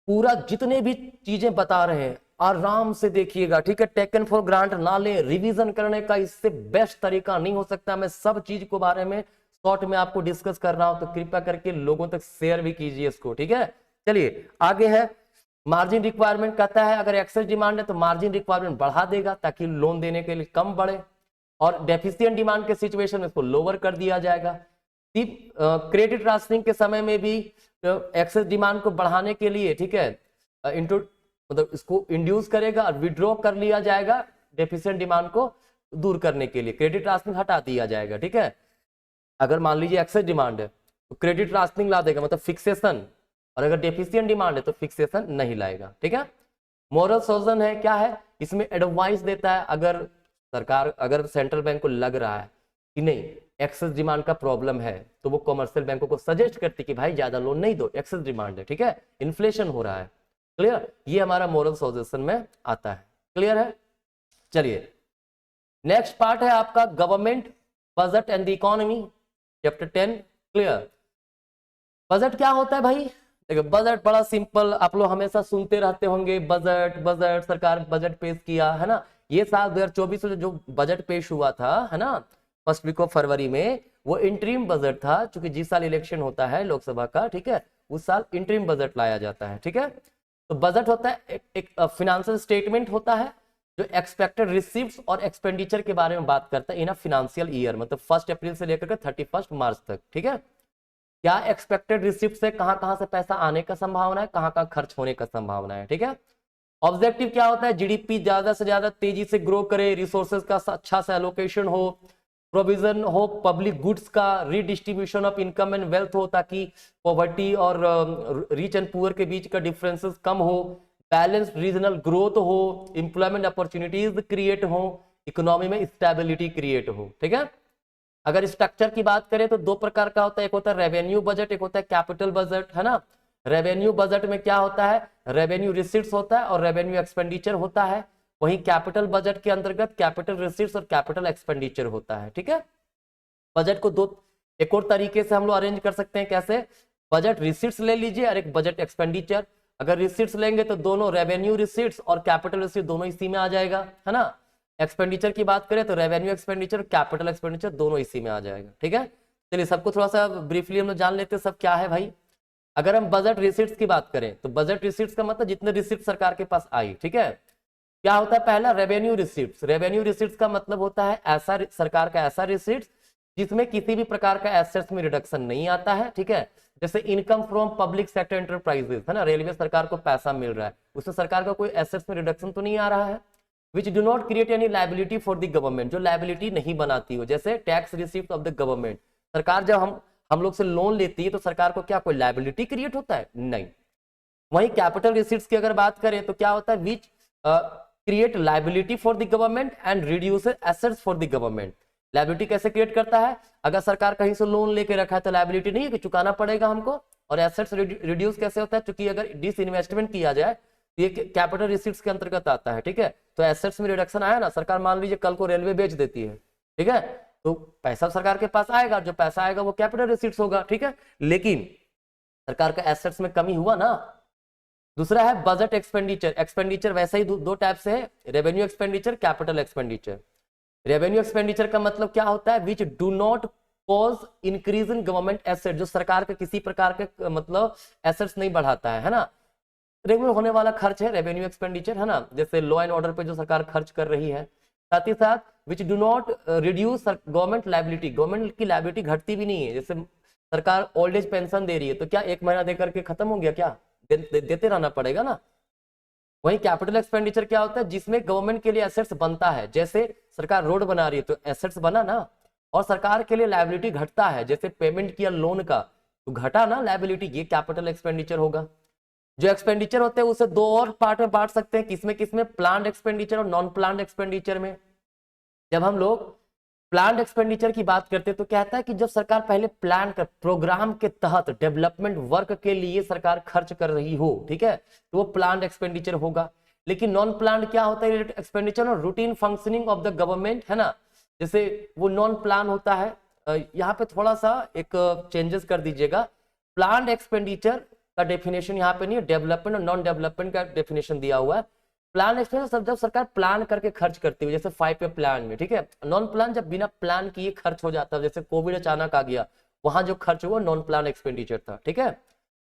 पूरा जितने भी चीजें बता रहे हैं आराम से देखिएगा, ठीक है, टेकन फॉर ग्रांट ना ले, रिवीजन करने का इससे बेस्ट तरीका नहीं हो सकता। मैं सब चीज के बारे में शॉर्ट में आपको डिस्कस कर रहा हूं तो कृपया करके लोगों तक शेयर भी कीजिए इसको, ठीक है। चलिए आगे है मार्जिन रिक्वायरमेंट, कहता है अगर एक्सेस डिमांड है तो मार्जिन रिक्वायरमेंट बढ़ा देगा ताकि लोन देने के लिए कम बढ़े, और डेफिशिएंट डिमांड के सिचुएशन में इसको लोअर कर दिया जाएगा। क्रेडिट राशनिंग के समय में भी एक्सेस डिमांड को बढ़ाने के लिए, ठीक है, मतलब इसको इंड्यूस करेगा और विड्रॉ कर लिया जाएगा डेफिशिएंट डिमांड को दूर करने के लिए, क्रेडिट राशनिंग हटा दिया जाएगा, ठीक है। अगर मान लीजिए एक्सेस डिमांड है तो क्रेडिट राशनिंग ला देगा, मतलब फिक्सेशन, और अगर डेफिशिएंट डिमांड है तो फिक्सेशन नहीं लाएगा, ठीक है। मोरल सॉल्यूशन है, क्या है, इसमें एडवाइस देता है अगर सेंट्रल बैंक को लग रहा है कि नहीं एक्सेस डिमांड का प्रॉब्लम है तो वो कमर्शियल बैंकों को सजेस्ट करती कि भाई ज्यादा लोन नहीं दो, एक्सेस डिमांड है, ठीक है, इन्फ्लेशन हो रहा है। क्लियर, ये हमारा मोरल सॉल्यूशन में आता है। क्लियर है। चलिए नेक्स्ट पार्ट है आपका government budget and the economy, chapter 10। Clear, budget क्या होता है भाई? देखो बजट बड़ा सिंपल, आप लोग हमेशा सुनते रहते होंगे बजट बजट, सरकार बजट पेश किया है ना। ये साल 2024 में जो बजट पेश हुआ था, है ना, फर्स्ट वीक ऑफ फरवरी में, वो इंटरिम बजट था, क्योंकि जिस साल इलेक्शन होता है लोकसभा का, ठीक है, उस साल इंटरिम बजट लाया जाता है, ठीक है। तो बजट होता है एक फिनेंशियल स्टेटमेंट होता है जो एक्सपेक्टेड रिसीव्स और एक्सपेंडिचर के बारे में बात करता है इन अ फिनेंशियल ईयर, मतलब 1 अप्रैल से लेकर के 31 मार्च तक, ठीक है। क्या एक्सपेक्टेड रिसिप्ट से कहां से पैसा आने का संभावना है, कहां खर्च होने का संभावना है, ठीक है। ऑब्जेक्टिव क्या होता है, जीडीपी ज्यादा से ज्यादा तेजी से ग्रो करे, रिसोर्सेज का अच्छा से एलोकेशन हो, प्रोविजन हो पब्लिक गुड्स का, redistribution of income and wealth हो ताकि पॉवर्टी और रिच एंड पुअर के बीच का डिफरेंसेस कम हो, बैलेंस रीजनल ग्रोथ हो, एम्प्लॉयमेंट अपॉर्चुनिटीज क्रिएट हो, इकोनॉमी में स्टेबिलिटी क्रिएट हो, ठीक है। अगर स्ट्रक्चर की बात करें तो दो प्रकार का होता है, एक होता है रेवेन्यू बजट, एक होता है कैपिटल बजट, है ना। रेवेन्यू बजट में क्या होता है, रेवेन्यू रिसीट्स होता है और रेवेन्यू एक्सपेंडिचर होता है। वहीं कैपिटल बजट के अंतर्गत कैपिटल रिसीट्स और कैपिटल एक्सपेंडिचर होता है, ठीक है। बजट को एक और तरीके से हम लोग अरेंज कर सकते हैं, कैसे, बजट रिसीट्स ले लीजिए और एक बजट एक्सपेंडिचर। अगर रिसीट्स लेंगे तो दोनों रेवेन्यू रिसीट्स और कैपिटल रिसीट्स दोनों इसी में आ जाएगा, है ना। एक्सपेंडिचर की बात करें तो रेवेन्यू एक्सपेंडिचर, कैपिटल एक्सपेंडिचर दोनों इसी में आ जाएगा, ठीक है। चलिए सबको थोड़ा सा ब्रीफली हम लोग जान लेते हैं सब क्या है भाई। अगर हम बजट रिसीट्स की बात करें तो बजट रिसीट्स का मतलब जितने रिसीट्स सरकार के पास आई, ठीक है। क्या होता है, पहला रेवेन्यू रिसीट्स। रेवेन्यू रिसीट्स का मतलब होता है ऐसा सरकार का ऐसा रिसीट्स जिसमें किसी भी प्रकार का एसेट्स में रिडक्शन नहीं आता है, ठीक है। जैसे income from public sector enterprises, है ना, रेलवे सरकार को पैसा मिल रहा है, उसमें सरकार का कोई एसेट्स में रिडक्शन तो नहीं आ रहा है। Which do not create any liability for the government, जो लाइबिलिटी नहीं बनाती हो, जैसे tax received of the government. सरकार जब हम लोग से लोन लेती है तो सरकार को क्या कोई लाइबिलिटी क्रिएट होता है, नहीं। वहीं कैपिटल रिसीट्स की अगर बात करें तो क्या होता है, which create liability for the government and reduce assets for the government. Liability कैसे क्रिएट करता है, अगर सरकार कहीं से लोन लेके रखा है तो लाइबिलिटी नहीं है कि चुकाना पड़ेगा हमको, और एसेट्स रिड्यूस कैसे होता है, क्योंकि अगर डिस इन्वेस्टमेंट किया जाए ये कैपिटल रिसीट्स के अंतर्गत आता है, ठीक है। तो एसेट्स में रिडक्शन आया ना, सरकार मान लीजिए कल को रेलवे बेच देती है, ठीक है, तो पैसा सरकार के पास आएगा, जो पैसा आएगा वो कैपिटल रिसीट्स होगा, ठीक है। लेकिन सरकार का एसेट्स में कमी हुआ ना। दूसरा है बजट एक्सपेंडिचर। एक्सपेंडिचर वैसे ही दो टाइप से है, revenue expenditure, capital expenditure. Revenue expenditure का मतलब क्या होता है, which do not cause increase in government asset, जो सरकार के किसी प्रकार के मतलब एसेट्स नहीं बढ़ाता है ना। रेगुलर होने वाला खर्च है रेवेन्यू एक्सपेंडिचर, है ना, जैसे लॉ एंड ऑर्डर पे जो सरकार खर्च कर रही है। साथ ही साथ which do not reduce government liability, government की लाइबिलिटी घटती भी नहीं है। जैसे सरकार ओल्ड एज पेंशन दे रही है तो क्या एक महीना देकर के खत्म हो गया, क्या देते रहना पड़ेगा ना। वहीं कैपिटल एक्सपेंडिचर क्या होता है, जिसमें गवर्नमेंट के लिए एसेट्स बनता है, जैसे सरकार रोड बना रही है तो एसेट्स बना ना, और सरकार के लिए लायबिलिटी घटता है, जैसे पेमेंट किया लोन का तो घटा ना लायबिलिटी, ये कैपिटल एक्सपेंडिचर होगा। जो एक्सपेंडिचर होते हैं उसे दो और पार्ट में बांट सकते हैं, किसमें प्लान्ड एक्सपेंडिचर और नॉन प्लान्ड एक्सपेंडिचर में। जब हम लोग प्लान्ड एक्सपेंडिचर की बात करते हैं तो कहता है कि जब सरकार पहले प्लान कर प्रोग्राम के तहत डेवलपमेंट वर्क के लिए सरकार खर्च कर रही हो, ठीक है, तो वो प्लान्ड एक्सपेंडिचर होगा। लेकिन नॉन प्लान्ड क्या होता है एक्सपेंडिचर और routine functioning of the government, है ना, जैसे वो नॉन प्लान होता है। यहाँ पे थोड़ा सा एक चेंजेस कर दीजिएगा, प्लान्ड एक्सपेंडिचर का डेफिनेशन यहाँ पे नहीं है, डेवलपमेंट और नॉन डेवलपमेंट का डेफिनेशन दिया हुआ है। प्लान एक्सपेंडिचर जब सरकार प्लान करके खर्च करती है, जैसे 5 पे प्लान में, ठीक है। नॉन प्लान जब बिना प्लान किए खर्च हो जाता है, जैसे कोविड अचानक आ गया, वहां जो खर्च हुआ नॉन प्लान एक्सपेंडिचर था, ठीक है।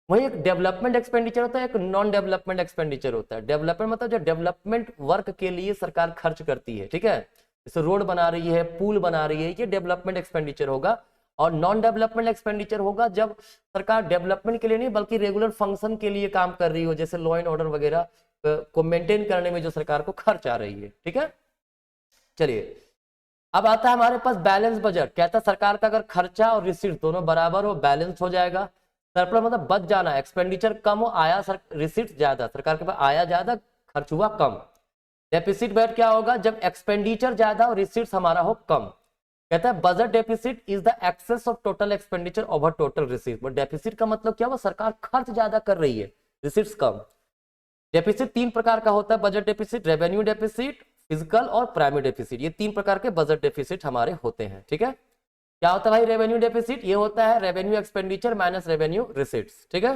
वही एक डेवलपमेंट एक्सपेंडिचर होता है, एक नॉन डेवलपमेंट एक्सपेंडिचर होता है। डेवलपमेंट मतलब जो डेवलपमेंट वर्क के लिए सरकार खर्च करती है, ठीक है, जैसे रोड बना रही है, पुल बना रही है, ये डेवलपमेंट एक्सपेंडिचर होगा। और नॉन डेवलपमेंट एक्सपेंडिचर होगा जब सरकार डेवलपमेंट के लिए नहीं बल्कि रेगुलर फंक्शन के लिए काम कर रही हो, जैसे लॉ एंड ऑर्डर वगैरह को मेंटेन करने में जो सरकार को खर्च आ रही है, ठीक है। चलिए अब आता है हमारे पास बैलेंस बजट। कहता है सरकार का अगर खर्चा और रिसीट दोनों बराबर हो, बैलेंस हो जाएगा। सरप्लस मतलब बच जाना, एक्सपेंडिचर कम हो, आया रिसीट ज्यादा, सरकार के पास आया ज्यादा खर्च हुआ कम। डेफिसिट बजट क्या होगा, जब एक्सपेंडिचर ज्यादा और रिसीट्स हमारा हो कम। कहता है budget deficit is the excess of total expenditure over total receipt. But deficit का मतलब क्या हुआ, सरकार खर्च ज्यादा कर रही है, रिसीट्स कम। डेफिसिट 3 प्रकार का होता है budget deficit, revenue deficit, physical और प्राइमरी डेफिसिट। ये 3 प्रकार के बजट डेफिसिट हमारे होते हैं, ठीक है। क्या होता है भाई रेवेन्यू डेफिसिट, ये होता है revenue expenditure minus revenue receipts, ठीक है।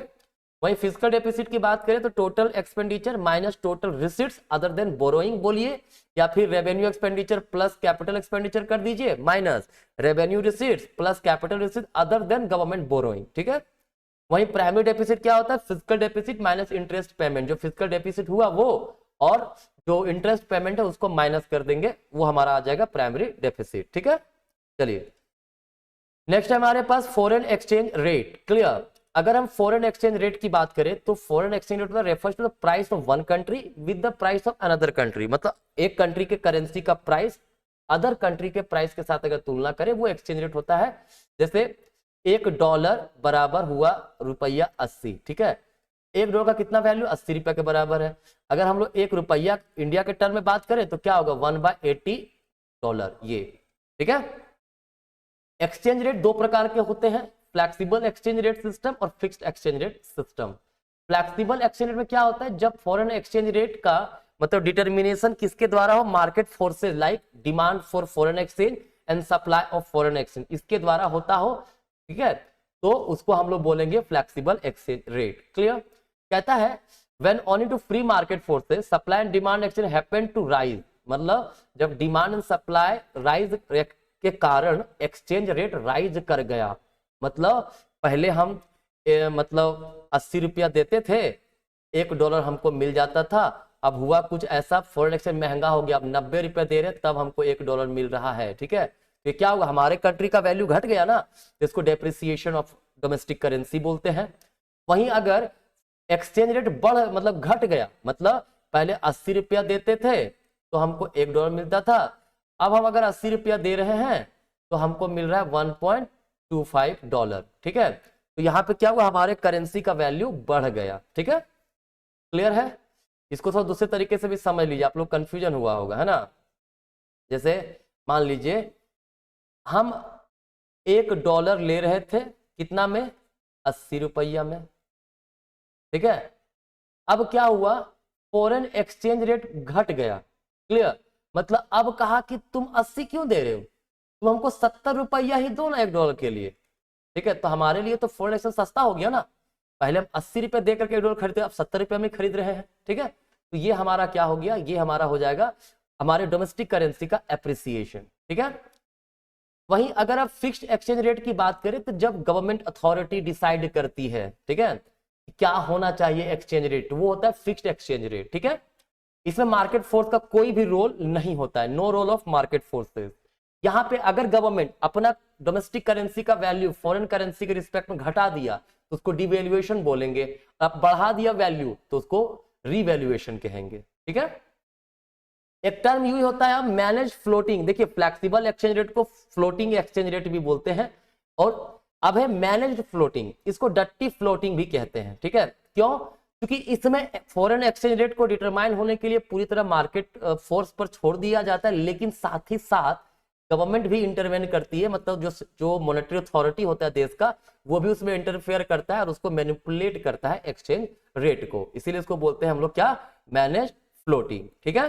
वही फिजिकल डेफिसिट की बात करें तो total expenditure minus total receipts other than borrowing बोलिए, या फिर revenue expenditure plus capital expenditure कर दीजिए minus revenue receipts plus capital receipts other than government borrowing, ठीक है। वहीं प्राइमरी डेफिसिट क्या होता है, physical deficit minus interest payment. जो फिजिकल डेफिसिट हुआ वो और जो इंटरेस्ट पेमेंट है उसको माइनस कर देंगे, वो हमारा आ जाएगा प्राइमरी डेफिसिट, ठीक है। चलिए नेक्स्ट है हमारे पास फॉरेन एक्सचेंज रेट। क्लियर, अगर हम फॉरेन एक्सचेंज रेट की बात करें तो foreign exchange rate refers to the price of one country with the price of another country. मतलब एक कंट्री के करेंसी का प्राइस अदर कंट्री के प्राइस के साथ अगर तुलना करें वो एक्सचेंज रेट होता है। जैसे $1 बराबर हुआ ₹80, ठीक है। $1 का कितना वैल्यू, ₹80 के बराबर है। अगर हम लोग ₹1 इंडिया के टर्म में बात करें तो क्या होगा, $1/80 ये, ठीक है। एक्सचेंज रेट 2 प्रकार के होते हैं, फ्लेक्सिबल एक्सचेंज रेट सिस्टम और fixed exchange rate system. Flexible exchange rate में क्या होता है, जब फॉरेन एक्सचेंज रेट का मतलब डिटर्मिनेशन किसके द्वारा हो, market forces like demand for foreign exchange and supply of foreign exchange, इसके द्वारा होता हो, ठीक है, तो उसको हम लोग बोलेंगे फ्लेक्सिबल एक्सचेंज रेट। क्लियर, कहता है when only to free market forces supply and demand exchange happen to rise, मतलब जब डिमांड एंड सप्लाई राइज के कारण एक्सचेंज रेट राइज कर गया। मतलब पहले हम मतलब ₹80 देते थे, $1 हमको मिल जाता था, अब हुआ कुछ ऐसा फॉरेन एक्सचेंज महंगा हो गया, अब ₹90 दे रहे तब हमको $1 मिल रहा है, ठीक है। तो क्या होगा, हमारे कंट्री का वैल्यू घट गया ना, इसको डेप्रिसिएशन ऑफ डोमेस्टिक करेंसी बोलते हैं। वहीं अगर एक्सचेंज रेट मतलब घट गया, मतलब पहले ₹80 देते थे तो हमको $1 मिलता था, अब हम अगर ₹80 दे रहे हैं तो हमको मिल रहा है $1.25, ठीक है। तो यहाँ पे क्या हुआ, हमारे करेंसी का वैल्यू बढ़ गया, ठीक है। क्लियर है, इसको थोड़ा दूसरे तरीके से भी समझ लीजिए, आप लोग कंफ्यूजन हुआ होगा, है ना। जैसे मान लीजिए हम $1 ले रहे थे, कितना में, ₹80 में, ठीक है। अब क्या हुआ, फॉरेन एक्सचेंज रेट घट गया। क्लियर, मतलब अब कहा कि तुम 80 क्यों दे रहे हो, तुम हमको ₹70 ही दो ना $1 के लिए, ठीक है। तो हमारे लिए तो फॉरेन एक्सचेंज सस्ता हो गया ना, पहले हम ₹80 दे करके $1 खरीदते, अब ₹70 में खरीद रहे हैं, ठीक है। तो ये हमारा क्या हो गया, ये हमारा हो जाएगा हमारे डोमेस्टिक करेंसी का एप्रिसिएशन, ठीक है। वहीं अगर आप फिक्स्ड एक्सचेंज रेट की बात करें तो जब गवर्नमेंट अथॉरिटी डिसाइड करती है, ठीक है, क्या होना चाहिए एक्सचेंज रेट, वो होता है फिक्स्ड एक्सचेंज रेट, ठीक है। इसमें मार्केट फोर्स का कोई भी रोल नहीं होता है, no role of market forces. यहाँ पे अगर गवर्नमेंट अपना डोमेस्टिक करेंसी का वैल्यू फॉरेन करेंसी के रिस्पेक्ट में घटा दिया तो उसको डिवैल्यूएशन बोलेंगे, अब बढ़ा दिया वैल्यू तो उसको रीवैल्यूएशन कहेंगे, ठीक है। एक टर्म यूज होता है मैनेज फ्लोटिंग। देखिए फ्लेक्सिबल एक्सचेंज रेट को फ्लोटिंग एक्सचेंज रेट भी बोलते हैं, और अब है मैनेज्ड फ्लोटिंग, इसको डट्टी फ्लोटिंग भी कहते हैं। ठीक है, क्यों? क्योंकि इसमें फॉरेन एक्सचेंज रेट को डिटरमाइन होने के लिए पूरी तरह मार्केट फोर्स पर छोड़ दिया जाता है, लेकिन साथ ही साथ गवर्नमेंट भी इंटरवेन करती है, मतलब जो मॉनेटरी अथॉरिटी होता है देश का, वो भी उसमें इंटरफेयर करता है और उसको मैनिपुलेट करता है एक्सचेंज रेट को, इसीलिए इसको बोलते हैं हम लोग क्या, मैनेज फ्लोटिंग। ठीक है,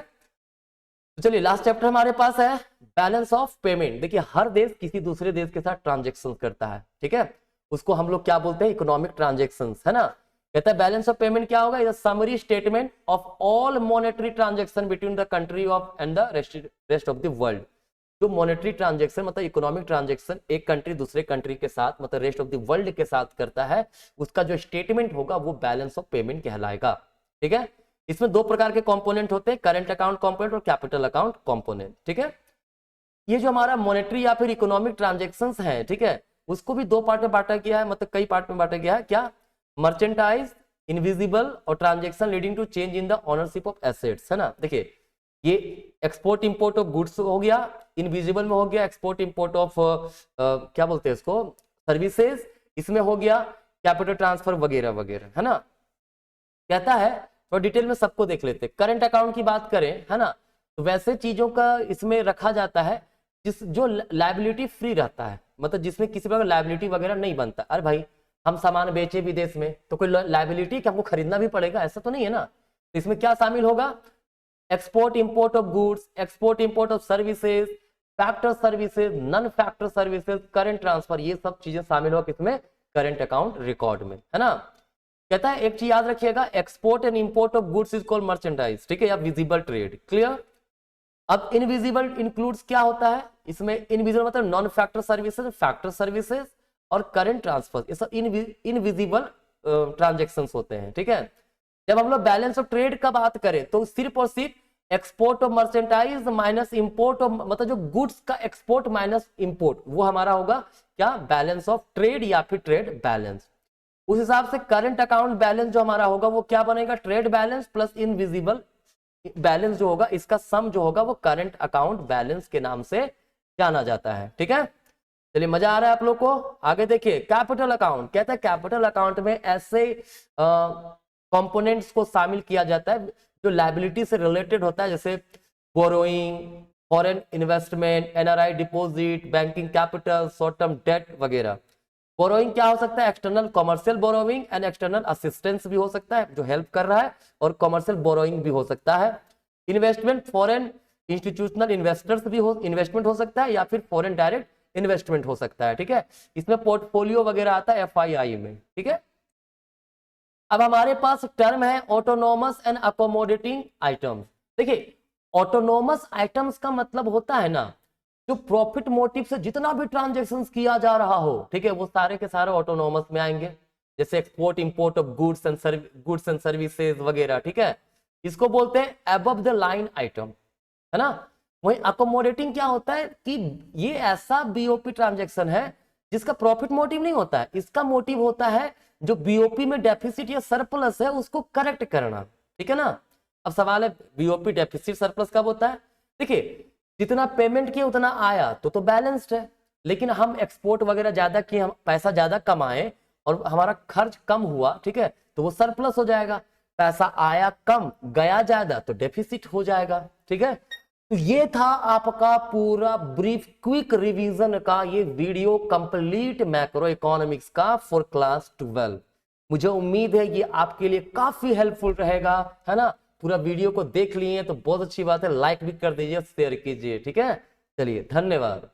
तो चलिए लास्ट चैप्टर हमारे पास है बैलेंस ऑफ पेमेंट। देखिए हर देश किसी दूसरे देश के साथ ट्रांजेक्शन करता है, ठीक है, उसको हम लोग क्या बोलते हैं, इकोनॉमिक ट्रांजेक्शन, है ना। कहता है बैलेंस ऑफ पेमेंट क्या होगा, is summary statement of all monetary transaction between the country of and the rest of the world. जो मॉनेटरी ट्रांजेक्शन मतलब इकोनॉमिक ट्रांजेक्शन एक कंट्री दूसरे कंट्री के साथ मतलब रेस्ट ऑफ द वर्ल्ड के साथ करता है, उसका जो स्टेटमेंट होगा वो बैलेंस ऑफ पेमेंट कहलाएगा। ठीक है, इसमें दो प्रकार के कंपोनेंट होते हैं, करंट अकाउंट कंपोनेंट और कैपिटल अकाउंट कंपोनेंट। ठीक है, ये जो हमारा मॉनेटरी या फिर इकोनॉमिक ट्रांजेक्शंस हैं, ठीक है, उसको भी दो पार्ट में बांटा गया है, मतलब कई पार्ट में बांटा गया है। क्या, मर्चेंटाइज, इनविजिबल और transaction leading to change in the ownership of assets, है ना। देखिए ये एक्सपोर्ट इंपोर्ट ऑफ गुड्स हो गया, इनविजिबल में हो गया एक्सपोर्ट इंपोर्ट ऑफ क्या बोलते हैं इसको, सर्विसेज, इसमें हो गया कैपिटल ट्रांसफर वगैरह वगैरह, है ना। कहता है तो डिटेल में सबको देख लेते हैं। करंट अकाउंट की बात करें, है ना, तो वैसे चीजों का इसमें रखा जाता है जो लायबिलिटी फ्री रहता है, मतलब जिसमें किसी प्रकार लायबिलिटी वगैरह नहीं बनता। अरे भाई हम सामान बेचे विदेश में तो कोई लायबिलिटी कि हमको खरीदना भी पड़ेगा, ऐसा तो नहीं है ना। तो इसमें क्या शामिल होगा, export import of goods, export import of services, factor services, non factor services, current transfer, ये सब चीजें शामिल हो किसमें, करंट अकाउंट रिकॉर्ड में, है ना। कहता है एक चीज याद रखिएगा, export and import of goods is called merchandise, ठीक है, या विजिबल ट्रेड, क्लियर। अब इनविजिबल इंक्लूड्स क्या होता है, इसमें इनविजिबल मतलब non factor services, factor services और करंट ट्रांसफर, ये सब इनविजिबल ट्रांजेक्शंस होते हैं। ठीक है, जब हम लोग बैलेंस ऑफ ट्रेड का बात करें तो सिर्फ और सिर्फ export of merchandise minus import of, मतलब जो गुड्स का एक्सपोर्ट माइनस इंपोर्ट, वो हमारा होगा क्या, बैलेंस ऑफ ट्रेड या फिर ट्रेड बैलेंस। उस हिसाब से करंट अकाउंट बैलेंस जो हमारा होगा वो क्या बनेगा, trade balance plus invisible balance जो होगा, इसका सम जो होगा वो करंट अकाउंट बैलेंस के नाम से जाना जाता है। ठीक है, चलिए मजा आ रहा है आप लोग को। आगे देखिए कैपिटल अकाउंट, कहता है कैपिटल अकाउंट में ऐसे कंपोनेंट्स को शामिल किया जाता है जो लायबिलिटी से रिलेटेड होता है, जैसे borrowing, foreign investment, NRI deposit, banking capital, short term debt वगैरह। बोरोइंग क्या हो सकता है, external commercial borrowing and external assistance भी हो सकता है जो हेल्प कर रहा है, और कॉमर्शियल बोरोइंग भी हो सकता है। इन्वेस्टमेंट, फॉरेन इंस्टीट्यूशनल इन्वेस्टर्स भी हो, इन्वेस्टमेंट हो सकता है, या फिर फॉरेन डायरेक्ट इन्वेस्टमेंट हो सकता है। ठीक है, इसमें पोर्टफोलियो वगैरह आता है एफआईआई में। ठीक है, अब हमारे पास टर्म है ऑटोनोमस एंड अकोमोडेटिंग आइटम्स। देखिए ऑटोनोमस आइटम्स का मतलब होता है ना, जो प्रॉफिट मोटिव से जितना भी ट्रांजैक्शंस किया जा रहा हो, ठीक है, वो सारे के सारे ऑटोनोमस में आएंगे, जैसे export import of goods and services वगैरह। ठीक है, इसको बोलते हैं अबव द लाइन आइटम, है ना। वही अकोमोडेटिंग क्या होता है कि ये ऐसा बीओपी ट्रांजैक्शन है जिसका प्रॉफिट मोटिव नहीं होता है, इसका मोटिव होता है जो बीओपी में डेफिसिट या सरप्लस है उसको करेक्ट करना। ठीक है ना। अब सवाल है बीओपी डेफिसिट सरप्लस कब होता है, देखिए जितना पेमेंट किया उतना आया तो बैलेंस्ड है, लेकिन हम एक्सपोर्ट वगैरह ज्यादा किए, हम पैसा ज्यादा कमाए और हमारा खर्च कम हुआ, ठीक है, तो वो सरप्लस हो जाएगा। पैसा आया कम गया ज्यादा तो डेफिसिट हो जाएगा। ठीक है, तो ये था आपका पूरा ब्रीफ क्विक रिवीजन का ये वीडियो कंप्लीट मैक्रो इकोनॉमिक्स का फॉर क्लास 12। मुझे उम्मीद है ये आपके लिए काफी हेल्पफुल रहेगा, है ना। पूरा वीडियो को देख लिए तो बहुत अच्छी बात है, लाइक भी कर दीजिए, शेयर कीजिए। ठीक है, चलिए धन्यवाद।